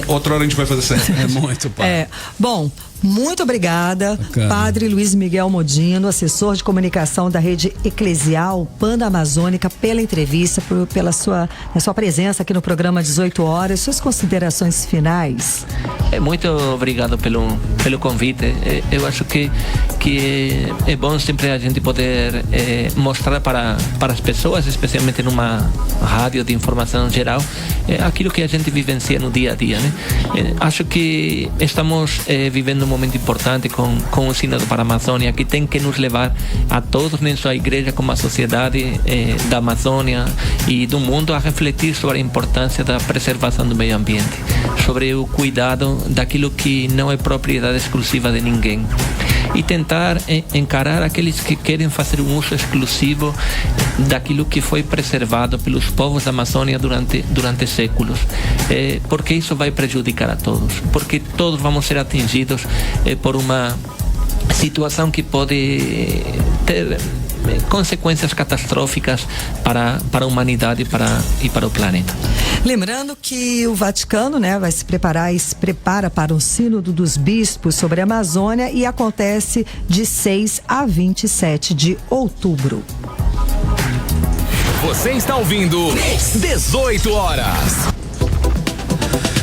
Outra hora a gente vai fazer certo. É muito, pai. Bom, muito obrigada, bacana. Padre Luiz Miguel Modino, assessor de comunicação da rede eclesial Pan-Amazônica, pela entrevista, pela sua presença aqui no programa 18 horas. Suas considerações finais? Muito obrigado pelo convite. Eu acho que é bom sempre a gente poder mostrar para as pessoas, especialmente numa rádio de informação geral, aquilo que a gente vivencia no dia a dia, né? Acho que estamos vivendo um momento importante com o Sínodo para a Amazônia, que tem que nos levar a todos, nem só a igreja como a sociedade da Amazônia e do mundo, a refletir sobre a importância da preservação do meio ambiente, sobre o cuidado daquilo que não é propriedade exclusiva de ninguém, e tentar encarar aqueles que querem fazer um uso exclusivo daquilo que foi preservado pelos povos da Amazônia durante séculos, porque isso vai prejudicar a todos, porque todos vamos ser atingidos por uma situação que pode ter consequências catastróficas para a humanidade e para o planeta. Lembrando que o Vaticano, vai se preparar e se prepara para o Sínodo dos Bispos sobre a Amazônia e acontece de 6 a 27 de outubro. Você está ouvindo 18 horas.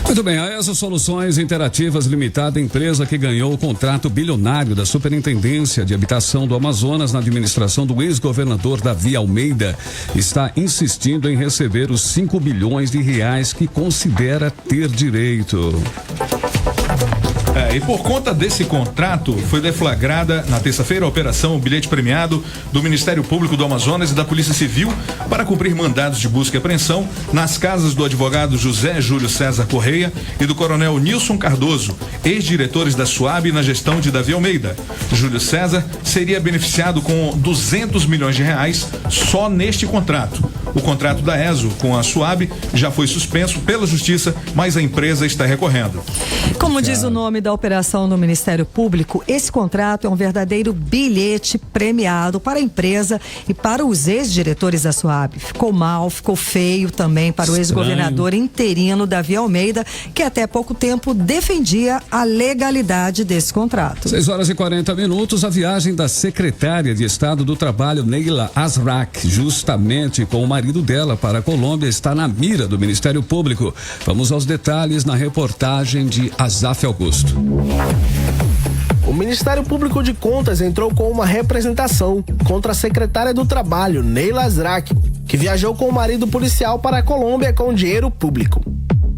Muito bem, a ESA Soluções Interativas Limitada, empresa que ganhou o contrato bilionário da Superintendência de Habitação do Amazonas na administração do ex-governador Davi Almeida, está insistindo em receber os 5 bilhões de reais que considera ter direito. E por conta desse contrato, foi deflagrada na terça-feira a operação Bilhete Premiado do Ministério Público do Amazonas e da Polícia Civil para cumprir mandados de busca e apreensão nas casas do advogado José Júlio César Correia e do coronel Nilson Cardoso, ex-diretores da SUAB na gestão de Davi Almeida. Júlio César seria beneficiado com 200 milhões de reais só neste contrato. O contrato da ESO com a SUAB já foi suspenso pela Justiça, mas a empresa está recorrendo. Como diz o nome da operação no Ministério Público, esse contrato é um verdadeiro bilhete premiado para a empresa e para os ex-diretores da SUAB. Ficou mal, ficou feio também para o ex-governador interino Davi Almeida, que até pouco tempo defendia a legalidade desse contrato. 6 horas e 40 minutos, a viagem da secretária de Estado do Trabalho, Neila Azrak, justamente com o marido dela para a Colômbia, está na mira do Ministério Público. Vamos aos detalhes na reportagem de Azaf Augusto. O Ministério Público de Contas entrou com uma representação contra a secretária do Trabalho, Neila Azrak, que viajou com o marido policial para a Colômbia com dinheiro público.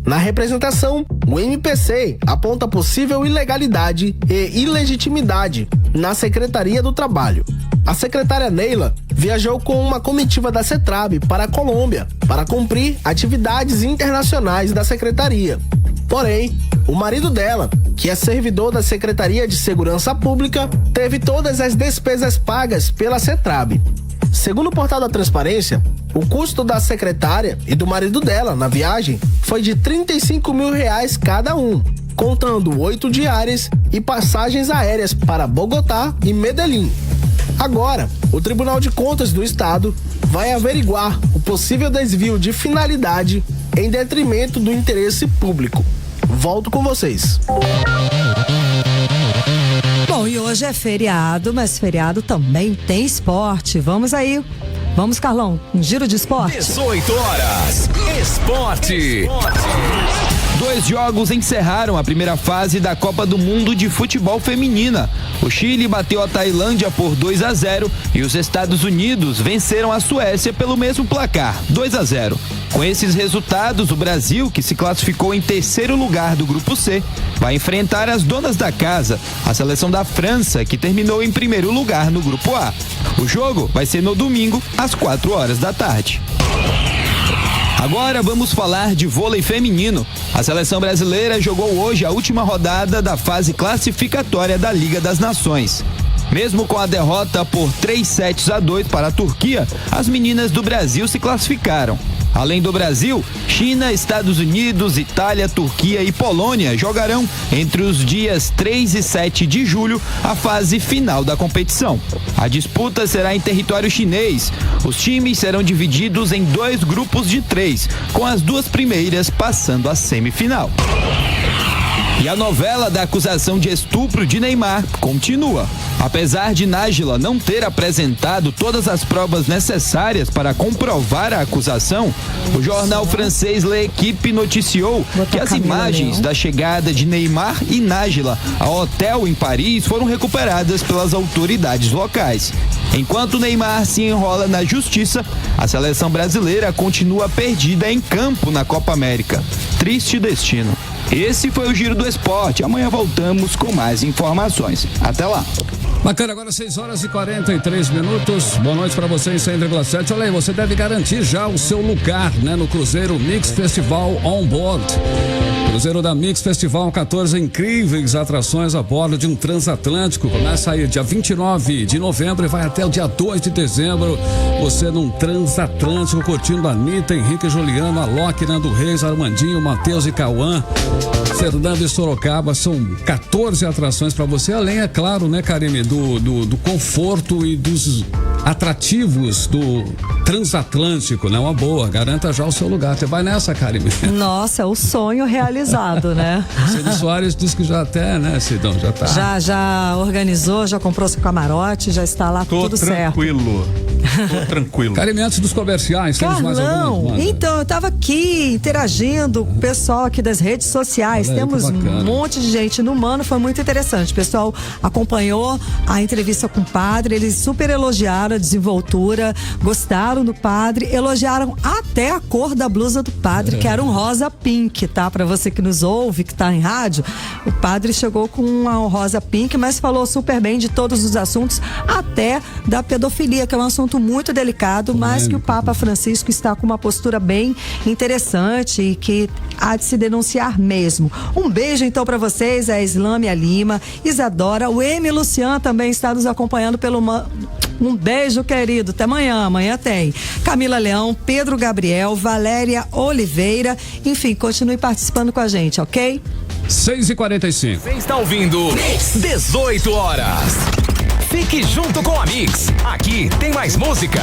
Na representação, o MPC aponta possível ilegalidade e ilegitimidade na Secretaria do Trabalho. A secretária Neila viajou com uma comitiva da CETRAB para a Colômbia para cumprir atividades internacionais da secretaria. Porém, o marido dela, que é servidor da Secretaria de Segurança Pública, teve todas as despesas pagas pela CETRAB. Segundo o portal da Transparência, o custo da secretária e do marido dela na viagem foi de R$35 mil cada um. contando 8 diárias e passagens aéreas para Bogotá e Medellín. Agora, o Tribunal de Contas do Estado vai averiguar o possível desvio de finalidade em detrimento do interesse público. Volto com vocês. Bom, e hoje é feriado, mas feriado também tem esporte. Vamos aí. Vamos, Carlão, um giro de esporte. 18 horas, esporte. 2 jogos encerraram a primeira fase da Copa do Mundo de Futebol Feminina. O Chile bateu a Tailândia por 2-0 e os Estados Unidos venceram a Suécia pelo mesmo placar, 2-0. Com esses resultados, o Brasil, que se classificou em terceiro lugar do Grupo C, vai enfrentar as donas da casa, a seleção da França, que terminou em primeiro lugar no Grupo A. O jogo vai ser no domingo, às 4 horas da tarde. Agora vamos falar de vôlei feminino. A seleção brasileira jogou hoje a última rodada da fase classificatória da Liga das Nações. Mesmo com a derrota por 3-2 para a Turquia, as meninas do Brasil se classificaram. Além do Brasil, China, Estados Unidos, Itália, Turquia e Polônia jogarão entre os dias 3 e 7 de julho a fase final da competição. A disputa será em território chinês. Os times serão divididos em 2 grupos de 3, com as 2 primeiras passando à semifinal. E a novela da acusação de estupro de Neymar continua. Apesar de Nájila não ter apresentado todas as provas necessárias para comprovar a acusação, o jornal francês L'Equipe noticiou que as imagens da chegada de Neymar e Nájila ao hotel em Paris foram recuperadas pelas autoridades locais. Enquanto Neymar se enrola na justiça, a seleção brasileira continua perdida em campo na Copa América. Triste destino. Esse foi o Giro do Esporte. Amanhã voltamos com mais informações. Até lá. Bacana, agora 6 horas e 43 minutos. Boa noite para você em 100,7. Olha aí, você deve garantir já o seu lugar, né, no Cruzeiro Mix Festival On Board. Cruzeiro da Mix Festival, 14 incríveis atrações a bordo de um transatlântico. Começa aí dia 29 de novembro e vai até o dia 2 de dezembro. Você num transatlântico curtindo a Anitta, Henrique e Juliano, Alok, Nando Reis, Armandinho, Matheus e Cauã, Fernando e Sorocaba. São 14 atrações para você, além, é claro, né, Karine, do conforto e dos atrativos do transatlântico, né? Uma boa, garanta já o seu lugar. Você vai nessa, Karine? Nossa, o sonho realizado, né? Cid Soares disse que já até, né, Cidão? Já tá. Já organizou, já comprou seu camarote, já está lá tudo certo. Tô tranquilo. Karine, antes dos comerciais, temos mais alguma? Então, eu tava aqui interagindo com o pessoal aqui das redes sociais. Olha aí, temos um monte de gente no Mano, foi muito interessante. O pessoal acompanhou a entrevista com o padre, eles super elogiaram a desenvoltura, gostaram do padre, elogiaram até a cor da blusa do padre, que era um rosa pink, tá? Pra você que nos ouve, que tá em rádio, o padre chegou com uma rosa pink, mas falou super bem de todos os assuntos, até da pedofilia, que é um assunto muito delicado, mas que o Papa Francisco está com uma postura bem interessante e que há de se denunciar mesmo. Um beijo então pra vocês, a Islâmia Lima, Isadora, o M. Luciano também está nos acompanhando pelo um beijo, querido. Até amanhã. Amanhã tem Camila Leão, Pedro Gabriel, Valéria Oliveira. Enfim, continue participando com a gente, ok? 6h45. Você está ouvindo 18 horas. Fique junto com a Mix. Aqui tem mais música.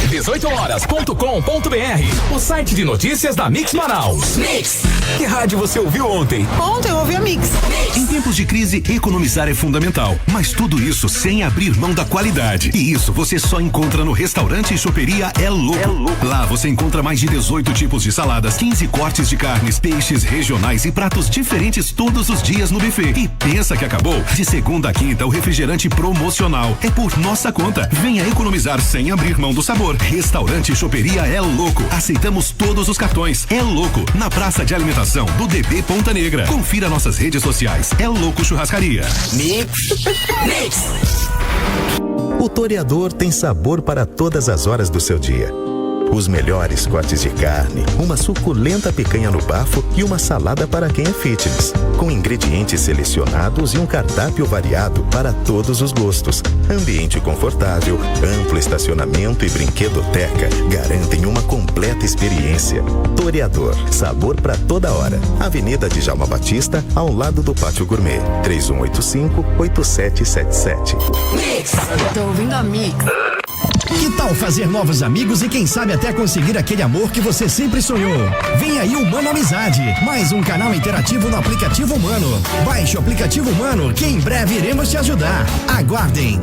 18horas.com.br, o site de notícias da Mix Manaus. Mix. Que rádio você ouviu ontem? Ontem eu ouvi a Mix. Em tempos de crise, economizar é fundamental, mas tudo isso sem abrir mão da qualidade. E isso você só encontra no restaurante e choperia É Louco. Lá você encontra mais de 18 tipos de saladas, 15 cortes de carnes, peixes regionais e pratos diferentes todos os dias no buffet. E pensa que acabou? De segunda a quinta, o refrigerante promocional é por nossa conta. Venha economizar sem abrir mão do sabor. Restaurante e choperia É Louco. Aceitamos todos os cartões. É Louco, na praça de alimentação do DB Ponta Negra. Confira nossas redes sociais. É Louco Churrascaria. Mix. O Toreador tem sabor para todas as horas do seu dia. Os melhores cortes de carne, uma suculenta picanha no bafo e uma salada para quem é fitness. Com ingredientes selecionados e um cardápio variado para todos os gostos. Ambiente confortável, amplo estacionamento e brinquedoteca garantem uma completa experiência. Toreador, sabor para toda hora. Avenida Djalma Batista, ao lado do Pátio Gourmet. 3185-8777. Mix! Tô ouvindo a Mix. Que tal fazer novos amigos e quem sabe até conseguir aquele amor que você sempre sonhou? Vem aí o Mano Amizade, mais um canal interativo no aplicativo Mano. Baixe o aplicativo Mano que em breve iremos te ajudar. Aguardem.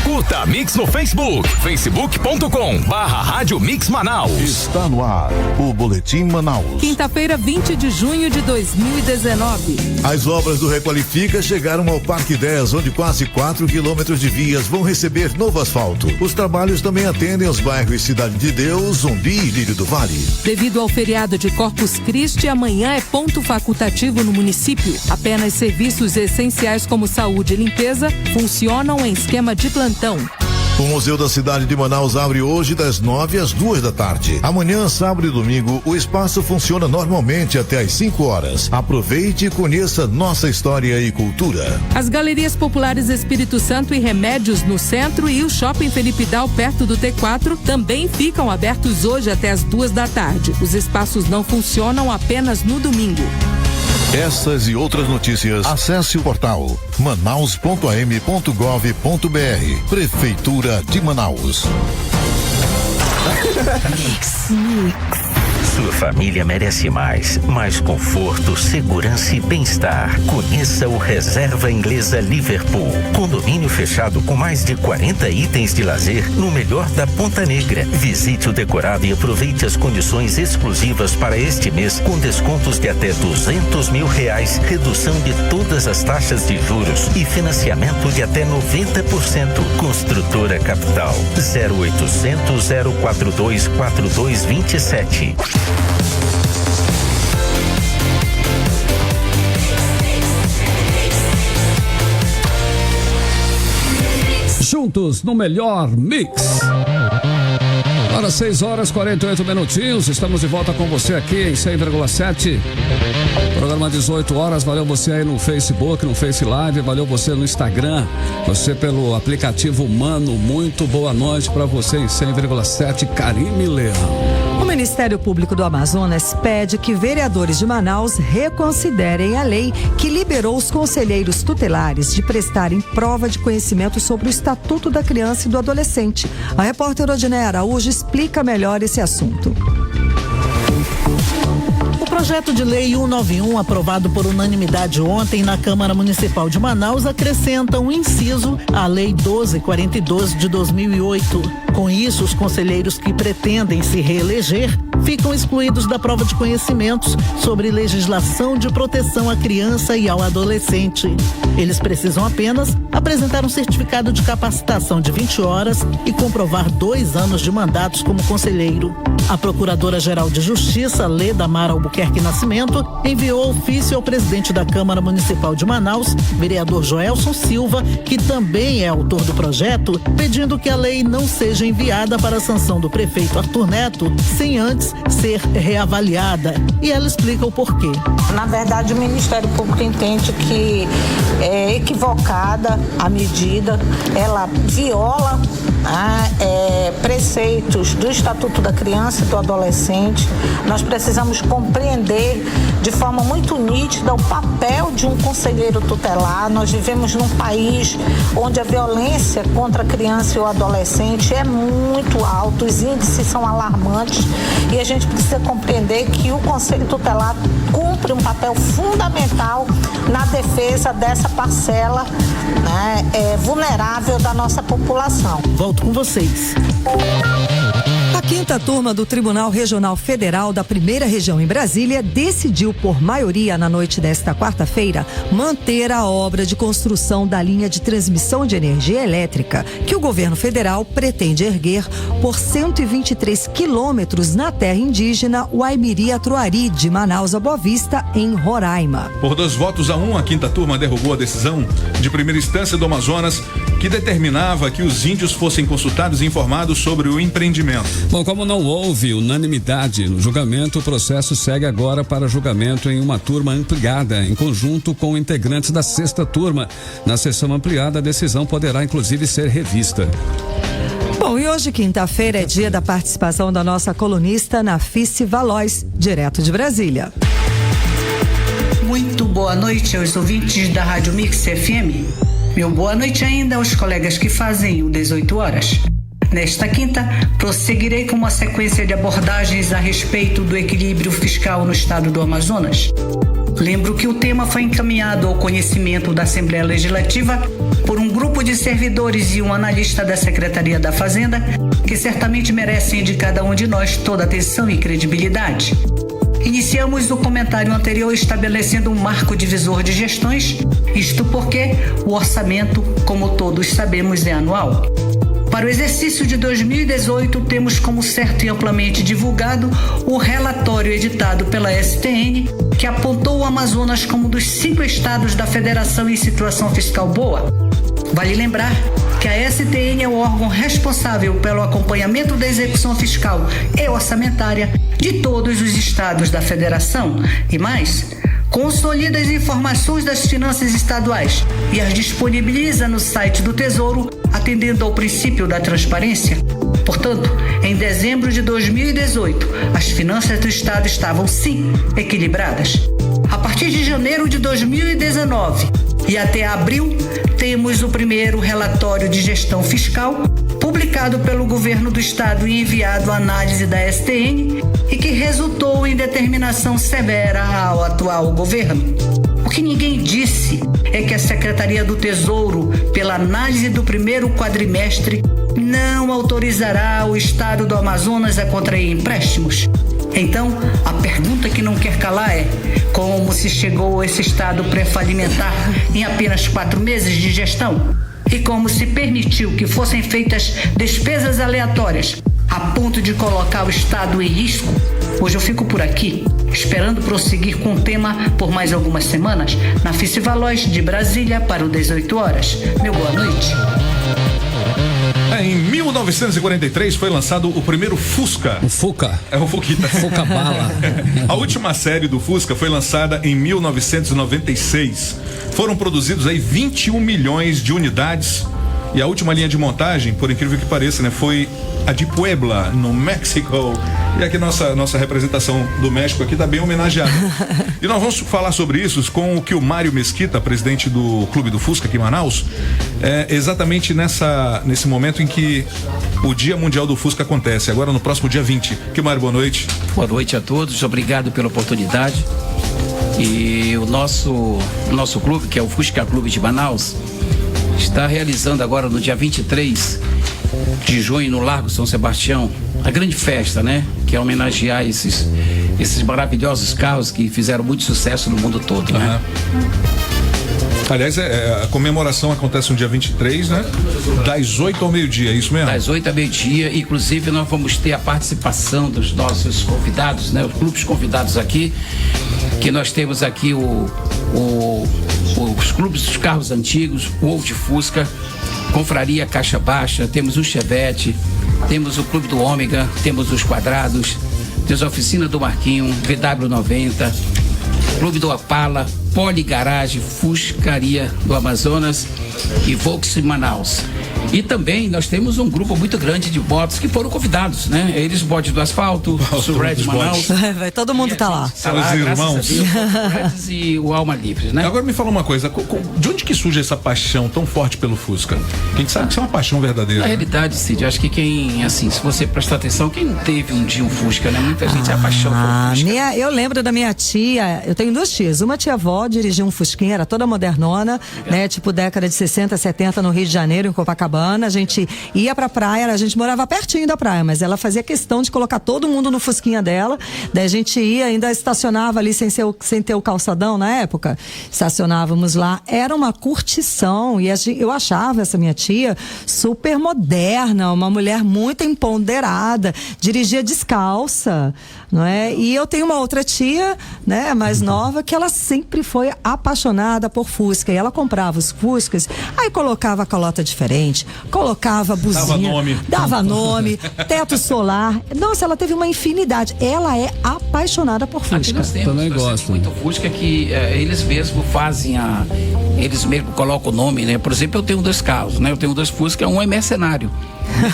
Curta a Mix no Facebook, facebook.com/Rádio Mix Manaus. Está no ar o Boletim Manaus. Quinta-feira, 20 de junho de 2019. As obras do Requalifica chegaram ao Parque 10, onde quase 4 quilômetros de vias vão receber novo asfalto. Os trabalhos também atendem aos bairros Cidade de Deus, Zumbi e Lírio do Vale. Devido ao feriado de Corpus Christi, amanhã é ponto facultativo no município. Apenas serviços essenciais como saúde e limpeza funcionam em esquema de plantão. O Museu da Cidade de Manaus abre hoje das 9 às 2 da tarde. Amanhã, sábado e domingo, o espaço funciona normalmente até às 5 horas. Aproveite e conheça nossa história e cultura. As galerias populares Espírito Santo e Remédios no centro e o Shopping Felipe Dal perto do T4 também ficam abertos hoje até às 2 da tarde. Os espaços não funcionam apenas no domingo. Essas e outras notícias, acesse o portal manaus.am.gov.br. Prefeitura de Manaus. Mix. Sua família merece mais conforto, segurança e bem-estar. Conheça o Reserva Inglesa Liverpool. Condomínio fechado com mais de 40 itens de lazer no melhor da Ponta Negra. Visite o decorado e aproveite as condições exclusivas para este mês com descontos de até R$200 mil, redução de todas as taxas de juros e financiamento de até 90%. Construtora Capital 0800 042 4227. Juntos no melhor mix. Agora 6 horas 48 minutinhos. Estamos de volta com você aqui em 100,7. Programa 18 horas. Valeu você aí no Facebook, no Face Live. Valeu você no Instagram. Você pelo aplicativo Mano. Muito boa noite para você em 100,7. Karime Leão. O Ministério Público do Amazonas pede que vereadores de Manaus reconsiderem a lei que liberou os conselheiros tutelares de prestarem prova de conhecimento sobre o Estatuto da Criança e do Adolescente. A repórter Odiné Araújo explica melhor esse assunto. O projeto de lei 191, aprovado por unanimidade ontem na Câmara Municipal de Manaus, acrescenta um inciso à Lei 1242 de 2008. Com isso, os conselheiros que pretendem se reeleger ficam excluídos da prova de conhecimentos sobre legislação de proteção à criança e ao adolescente. Eles precisam apenas apresentar um certificado de capacitação de 20 horas e comprovar 2 anos de mandatos como conselheiro. A Procuradora-Geral de Justiça, Leda Mara Albuquerque Nascimento, enviou ofício ao presidente da Câmara Municipal de Manaus, vereador Joelson Silva, que também é autor do projeto, pedindo que a lei não seja enviada para a sanção do prefeito Arthur Neto, sem antes ser reavaliada. E ela explica o porquê. Na verdade, o Ministério Público entende que é equivocada a medida, ela viola preceitos do Estatuto da Criança e do Adolescente. Nós precisamos compreender de forma muito nítida o papel de um conselheiro tutelar. Nós vivemos num país onde a violência contra a criança e o adolescente é muito alta, os índices são alarmantes e a gente precisa compreender que o Conselho Tutelar cumpre um papel fundamental na defesa dessa parcela vulnerável da nossa população. Volto com vocês. A 5ª turma do Tribunal Regional Federal da Primeira Região em Brasília decidiu por maioria na noite desta quarta-feira manter a obra de construção da linha de transmissão de energia elétrica que o governo federal pretende erguer por 123 quilômetros na terra indígena Waimiri-Atruari, de Manaus a Boa Vista, em Roraima. Por 2 votos a 1, a 5ª turma derrubou a decisão de primeira instância do Amazonas que determinava que os índios fossem consultados e informados sobre o empreendimento. Bom, como não houve unanimidade no julgamento, o processo segue agora para julgamento em uma turma ampliada, em conjunto com integrantes da 6ª turma. Na sessão ampliada, a decisão poderá inclusive ser revista. Bom, e hoje, quinta-feira, é dia da participação da nossa colunista Nafice Valois, direto de Brasília. Muito boa noite aos ouvintes da Rádio Mix FM. Meu boa noite ainda aos colegas que fazem o 18 horas. Nesta quinta, prosseguirei com uma sequência de abordagens a respeito do equilíbrio fiscal no estado do Amazonas. Lembro que o tema foi encaminhado ao conhecimento da Assembleia Legislativa por um grupo de servidores e um analista da Secretaria da Fazenda, que certamente merecem de cada um de nós toda atenção e credibilidade. Iniciamos o comentário anterior estabelecendo um marco divisor de gestões, isto porque o orçamento, como todos sabemos, é anual. Para o exercício de 2018, temos como certo e amplamente divulgado o relatório editado pela STN, que apontou o Amazonas como um dos 5 estados da federação em situação fiscal boa. Vale lembrar que a STN é o órgão responsável pelo acompanhamento da execução fiscal e orçamentária de todos os estados da federação. E mais, consolida as informações das finanças estaduais e as disponibiliza no site do Tesouro, atendendo ao princípio da transparência. Portanto, em dezembro de 2018, as finanças do estado estavam, sim, equilibradas. A partir de janeiro de 2019 e até abril, temos o primeiro relatório de gestão fiscal publicado pelo governo do estado e enviado à análise da STN e que resultou em determinação severa ao atual governo. O que ninguém disse é que a Secretaria do Tesouro, pela análise do primeiro quadrimestre, não autorizará o estado do Amazonas a contrair empréstimos. Então, a pergunta que não quer calar é: como se chegou a esse estado pré-falimentar em apenas 4 meses de gestão? E como se permitiu que fossem feitas despesas aleatórias a ponto de colocar o estado em risco? Hoje eu fico por aqui, esperando prosseguir com o tema por mais algumas semanas. Nafice Valois, de Brasília, para o 18 horas. Meu boa noite. Em 1943 foi lançado o primeiro Fusca. O Fuca. É o Fuquita. Fuca Bala. A última série do Fusca foi lançada em 1996. Foram produzidos aí 21 milhões de unidades. E a última linha de montagem, por incrível que pareça, né, foi a de Puebla, no México. E aqui nossa representação do México aqui está bem homenageada. E nós vamos falar sobre isso com o Kilmário Mesquita, presidente do Clube do Fusca aqui em Manaus, exatamente nesse momento em que o Dia Mundial do Fusca acontece, agora no próximo dia 20. Kilmário, boa noite. Boa noite a todos, obrigado pela oportunidade. E o nosso clube, que é o Fusca Clube de Manaus, está realizando agora no dia 23 de junho no Largo São Sebastião a grande festa, né? Que é homenagear esses maravilhosos carros que fizeram muito sucesso no mundo todo, né? Aliás, a comemoração acontece no dia 23, né? Das 8 ao meio-dia, é isso mesmo? Das 8 ao meio-dia, inclusive nós vamos ter a participação dos nossos convidados, né? Os clubes convidados aqui, que nós temos aqui os clubes dos carros antigos, o Old Fusca, Confraria Caixa Baixa, temos o Chevette, temos o Clube do Ômega, temos os Quadrados, temos a Oficina do Marquinho, VW90, Clube do Opala, Poli Garage, Fuscaria do Amazonas e Volks Manaus. E também nós temos um grupo muito grande de motos que foram convidados, né? Eles, o Bode do Asfalto, o Surred Manaus. Todo mundo tá lá. Tá lá, graças a Deus, o Reds e o Alma Livre, né? Agora me fala uma coisa, de onde que surge essa paixão tão forte pelo Fusca? Quem sabe que isso é uma paixão verdadeira. Na realidade, Cid, eu acho que quem, assim, se você prestar atenção, quem não teve um dia um Fusca, né? Muita gente é apaixonada pelo Fusca. Eu lembro da minha tia, eu tenho 2 tias, uma tia-avó dirigia um Fusquinha, era toda modernona, né? Tipo década de 60, 70 no Rio de Janeiro, em Copacabana. Copacabana, a gente ia pra praia, a gente morava pertinho da praia, mas ela fazia questão de colocar todo mundo no fusquinha dela, daí a gente ia, ainda estacionava ali sem ter o calçadão na época, estacionávamos lá, era uma curtição, e eu achava essa minha tia super moderna, uma mulher muito empoderada, dirigia descalça, não é? E eu tenho uma outra tia, né, mais nova, que ela sempre foi apaixonada por Fusca, e ela comprava os Fuscas, aí colocava a calota diferente, colocava buzinha, dava nome, teto solar, nossa, ela teve uma infinidade, ela é apaixonada por Fusca. Aqui nós temos muito Fusca que eles mesmos fazem eles mesmos colocam o nome, né? Por exemplo, eu tenho 2 carros, né? Eu tenho 2 Fusca, um é mercenário,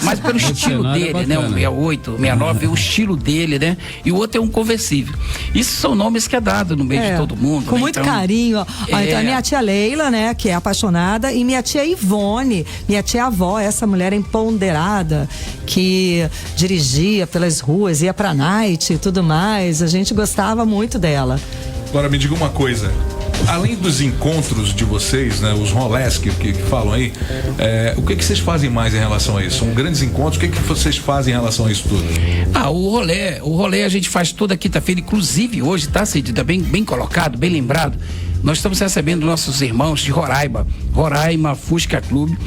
mas pelo estilo dele, né? O 68, o 69, o estilo dele, né? E o outro é um conversível. Isso são nomes que é dado no meio de todo mundo. Com muito carinho. Então, a minha tia Leila, né? Que é apaixonada, e minha tia Ivone, minha tia avó, essa mulher empoderada, que dirigia pelas ruas, ia pra night e tudo mais. A gente gostava muito dela. Agora, me diga uma coisa. Além dos encontros de vocês, né, os rolés que falam aí, o que vocês fazem mais em relação a isso? São grandes encontros, o que vocês fazem em relação a isso tudo? O rolê a gente faz toda quinta-feira, inclusive hoje, tá, Cid? Tá bem colocado, bem lembrado. Nós estamos recebendo nossos irmãos de Roraima Fusca Clube.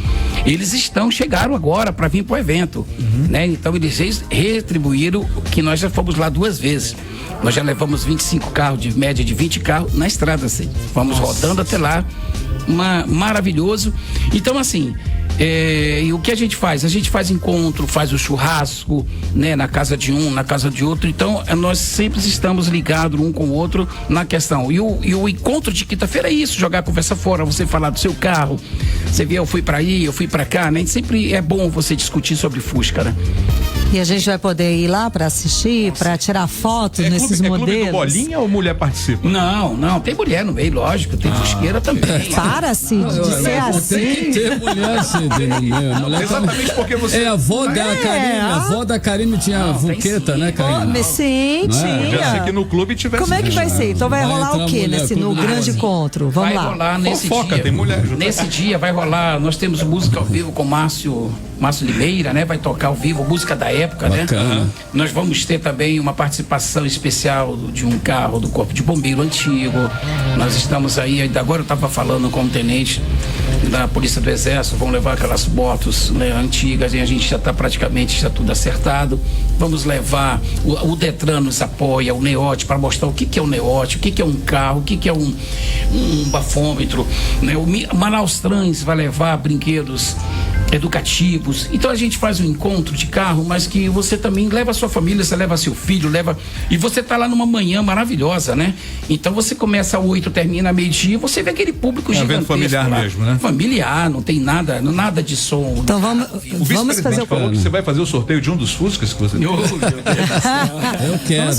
Eles chegaram agora para vir pro evento, né? Então eles retribuíram que nós já fomos lá 2 vezes. Nós já levamos 25 carros, de média de 20 carros na estrada, assim. Vamos rodando até lá. Maravilhoso. Então, assim, e o que a gente faz? A gente faz encontro, faz o churrasco, né? Na casa de um, na casa de outro. Então, nós sempre estamos ligados um com o outro na questão. E o encontro de quinta-feira é isso, jogar a conversa fora, você falar do seu carro. Você vê, eu fui pra aí, eu fui pra cá, né? Sempre é bom você discutir sobre Fusca, né? E a gente vai poder ir lá para assistir, para tirar fotos nesses modelos. É clube do Bolinha ou mulher participa? Não, tem mulher no meio, lógico, tem fusqueira também. Para, Cid, de ser assim. Tem que ter mulher, Cid, no meio. Exatamente porque você... É a avó da Karine, a avó da Karine tinha vulqueta, né, Karine? Sim, tinha. Já sei que no clube tivesse... Como é que vai ser? Então vai rolar o quê no grande encontro? Vamos lá. Vai rolar nesse dia. Tem mulher. Nesse dia vai rolar, nós temos música ao vivo com Márcio Limeira, né? Vai tocar ao vivo, música da época, bacana, né? Nós vamos ter também uma participação especial de um carro do Corpo de Bombeiro antigo. Nós estamos aí, ainda agora eu estava falando com o tenente da Polícia do Exército, vão levar aquelas motos, né, antigas, e a gente já está praticamente tudo acertado. Vamos levar, o Detran nos apoia, o NEOT, para mostrar o que é o NEOT, o que é um carro, o que é um bafômetro, né? O Manaus Trans vai levar brinquedos educativos. Então a gente faz um encontro de carro, mas que você também leva a sua família, você leva seu filho, e você tá lá numa manhã maravilhosa, né? Então você começa às 8, termina à meio-dia, você vê aquele público gigantesco familiar lá. Mesmo, né? Familiar, não tem nada de som. Então vamos fazer o falou que você vai fazer o sorteio de um dos Fuscas que você tem. Eu quero.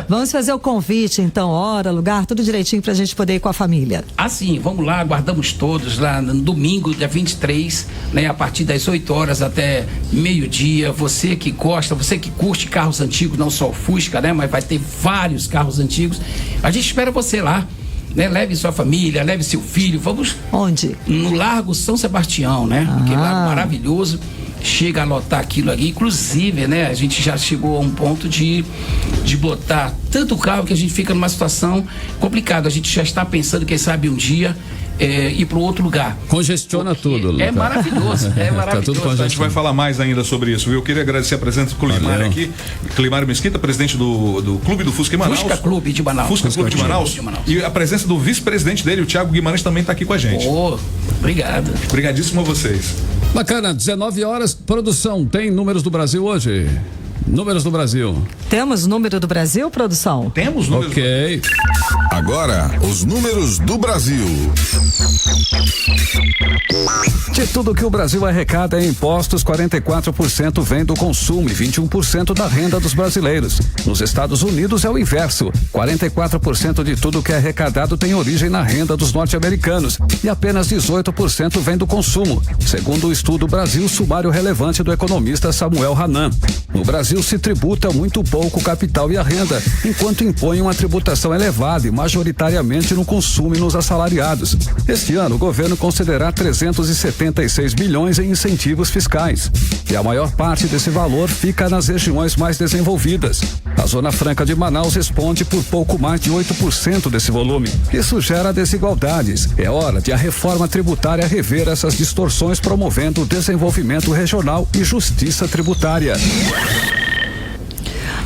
Vamos fazer o convite, então, hora, lugar, tudo direitinho pra gente poder ir com a família. Sim, vamos lá, aguardamos todos lá no domingo, dia 23, né? A partir das 8 horas até meio-dia. Você que gosta, você que curte carros antigos, não só o Fusca, né? Mas vai ter vários carros antigos. A gente espera você lá, né? Leve sua família, leve seu filho. Vamos. Onde? No Largo São Sebastião, né? Porque lá é maravilhoso. Chega a lotar aquilo ali, inclusive, né? A gente já chegou a um ponto de botar tanto carro que a gente fica numa situação complicada. A gente já está pensando, quem sabe um dia ir para outro lugar. Congestiona tudo, Lucas. É maravilhoso, é maravilhoso. Tá, a gente vai falar mais ainda sobre isso, viu? Eu queria agradecer a presença do Climar aqui. Climar Mesquita, presidente do Clube do Fusca em Manaus. Fusca Clube de Manaus. Fusca Clube de Manaus. E a presença do vice-presidente dele, o Thiago Guimarães, também está aqui com a gente. Obrigado. Obrigadíssimo a vocês. Bacana, 19 horas. Produção, tem números do Brasil hoje? Números do Brasil. Temos número do Brasil, produção? Temos números. Ok. Agora, os números do Brasil. De tudo que o Brasil arrecada em impostos, 44% vem do consumo e 21% da renda dos brasileiros. Nos Estados Unidos é o inverso. 44% de tudo que é arrecadado tem origem na renda dos norte-americanos e apenas 18% vem do consumo, segundo o estudo Brasil Sumário Relevante do economista Samuel Hanan. No Brasil, Brasil se tributa muito pouco o capital e a renda, enquanto impõe uma tributação elevada e majoritariamente no consumo e nos assalariados. Este ano, o governo considerará 376 bilhões em incentivos fiscais. E a maior parte desse valor fica nas regiões mais desenvolvidas. A Zona Franca de Manaus responde por pouco mais de 8% desse volume. Isso gera desigualdades. É hora de a reforma tributária rever essas distorções, promovendo o desenvolvimento regional e justiça tributária.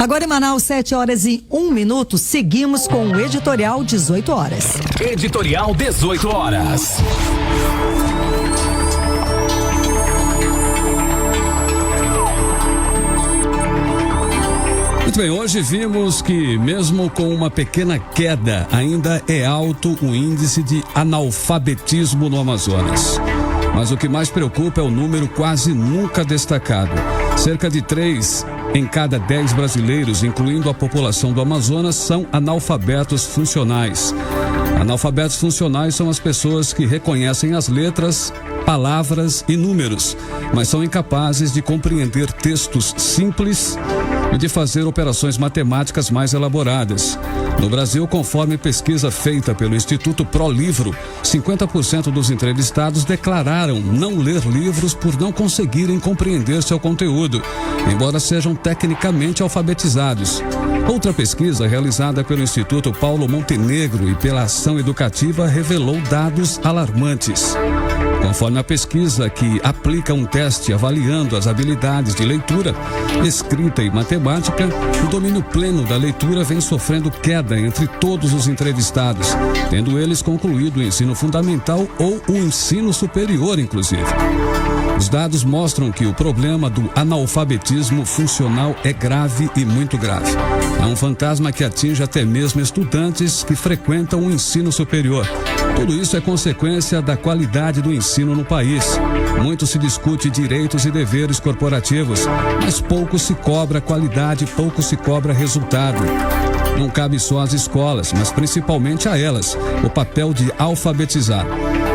Agora em Manaus, 7h01, seguimos com o Editorial 18 horas. Editorial 18 horas. Muito bem, hoje vimos que mesmo com uma pequena queda, ainda é alto o índice de analfabetismo no Amazonas. Mas o que mais preocupa é o número quase nunca destacado. Cerca de 3 em cada 10 brasileiros, incluindo a população do Amazonas, são analfabetos funcionais. Analfabetos funcionais são as pessoas que reconhecem as letras, palavras e números, mas são incapazes de compreender textos simples e de fazer operações matemáticas mais elaboradas. No Brasil, conforme pesquisa feita pelo Instituto ProLivro, 50% dos entrevistados declararam não ler livros por não conseguirem compreender seu conteúdo, embora sejam tecnicamente alfabetizados. Outra pesquisa realizada pelo Instituto Paulo Montenegro e pela Ação Educativa revelou dados alarmantes. Conforme a pesquisa, que aplica um teste avaliando as habilidades de leitura, escrita e matemática, o domínio pleno da leitura vem sofrendo queda entre todos os entrevistados, tendo eles concluído o ensino fundamental ou o ensino superior, inclusive. Os dados mostram que o problema do analfabetismo funcional é grave e muito grave. É um fantasma que atinge até mesmo estudantes que frequentam o ensino superior. Tudo isso é consequência da qualidade do ensino no país. Muito se discute direitos e deveres corporativos, mas pouco se cobra qualidade, pouco se cobra resultado. Não cabe só às escolas, mas principalmente a elas, o papel de alfabetizar.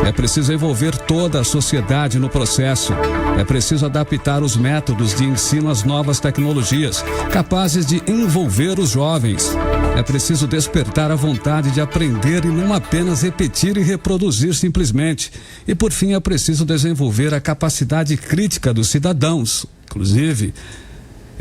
É preciso envolver toda a sociedade no processo. É preciso adaptar os métodos de ensino às novas tecnologias, capazes de envolver os jovens. É preciso despertar a vontade de aprender e não apenas repetir e reproduzir simplesmente. E, por fim, é preciso desenvolver a capacidade crítica dos cidadãos. Inclusive,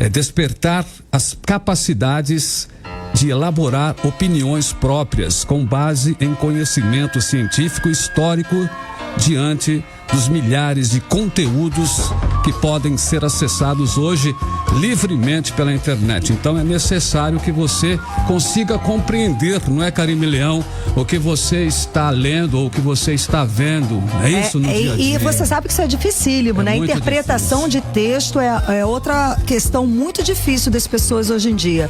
despertar as capacidades de elaborar opiniões próprias com base em conhecimento científico e histórico diante dos milhares de conteúdos que podem ser acessados hoje livremente pela internet. Então é necessário que você consiga compreender, não é, Karime Leão, o que você está lendo ou o que você está vendo. É isso no dia a dia. E você sabe que isso é dificílimo, né? Interpretação de texto é outra questão muito difícil das pessoas hoje em dia.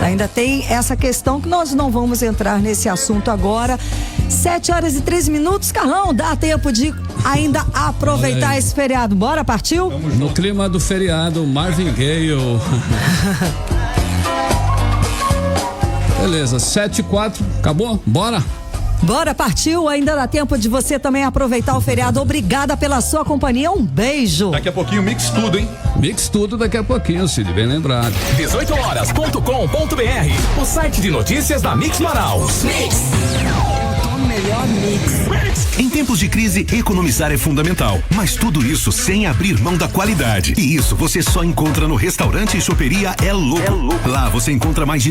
Ainda tem essa questão que nós não vamos entrar nesse assunto agora. 7h03, Carlão, dá tempo de ainda aproveitar esse feriado. Bora, partiu? No clima do feriado, Marvin Gaye. Beleza, 7h04, acabou? Bora? Bora, partiu, ainda dá tempo de você também aproveitar o feriado. Obrigada pela sua companhia, um beijo. Daqui a pouquinho Mix Tudo, hein? Mix Tudo daqui a pouquinho, Cid, bem lembrado. 18horas.com.br, o site de notícias da Mix Manaus. Mix. Melhor mix. Em tempos de crise, economizar é fundamental, mas tudo isso sem abrir mão da qualidade. E isso você só encontra no restaurante e choperia É Louco. Lá você encontra mais de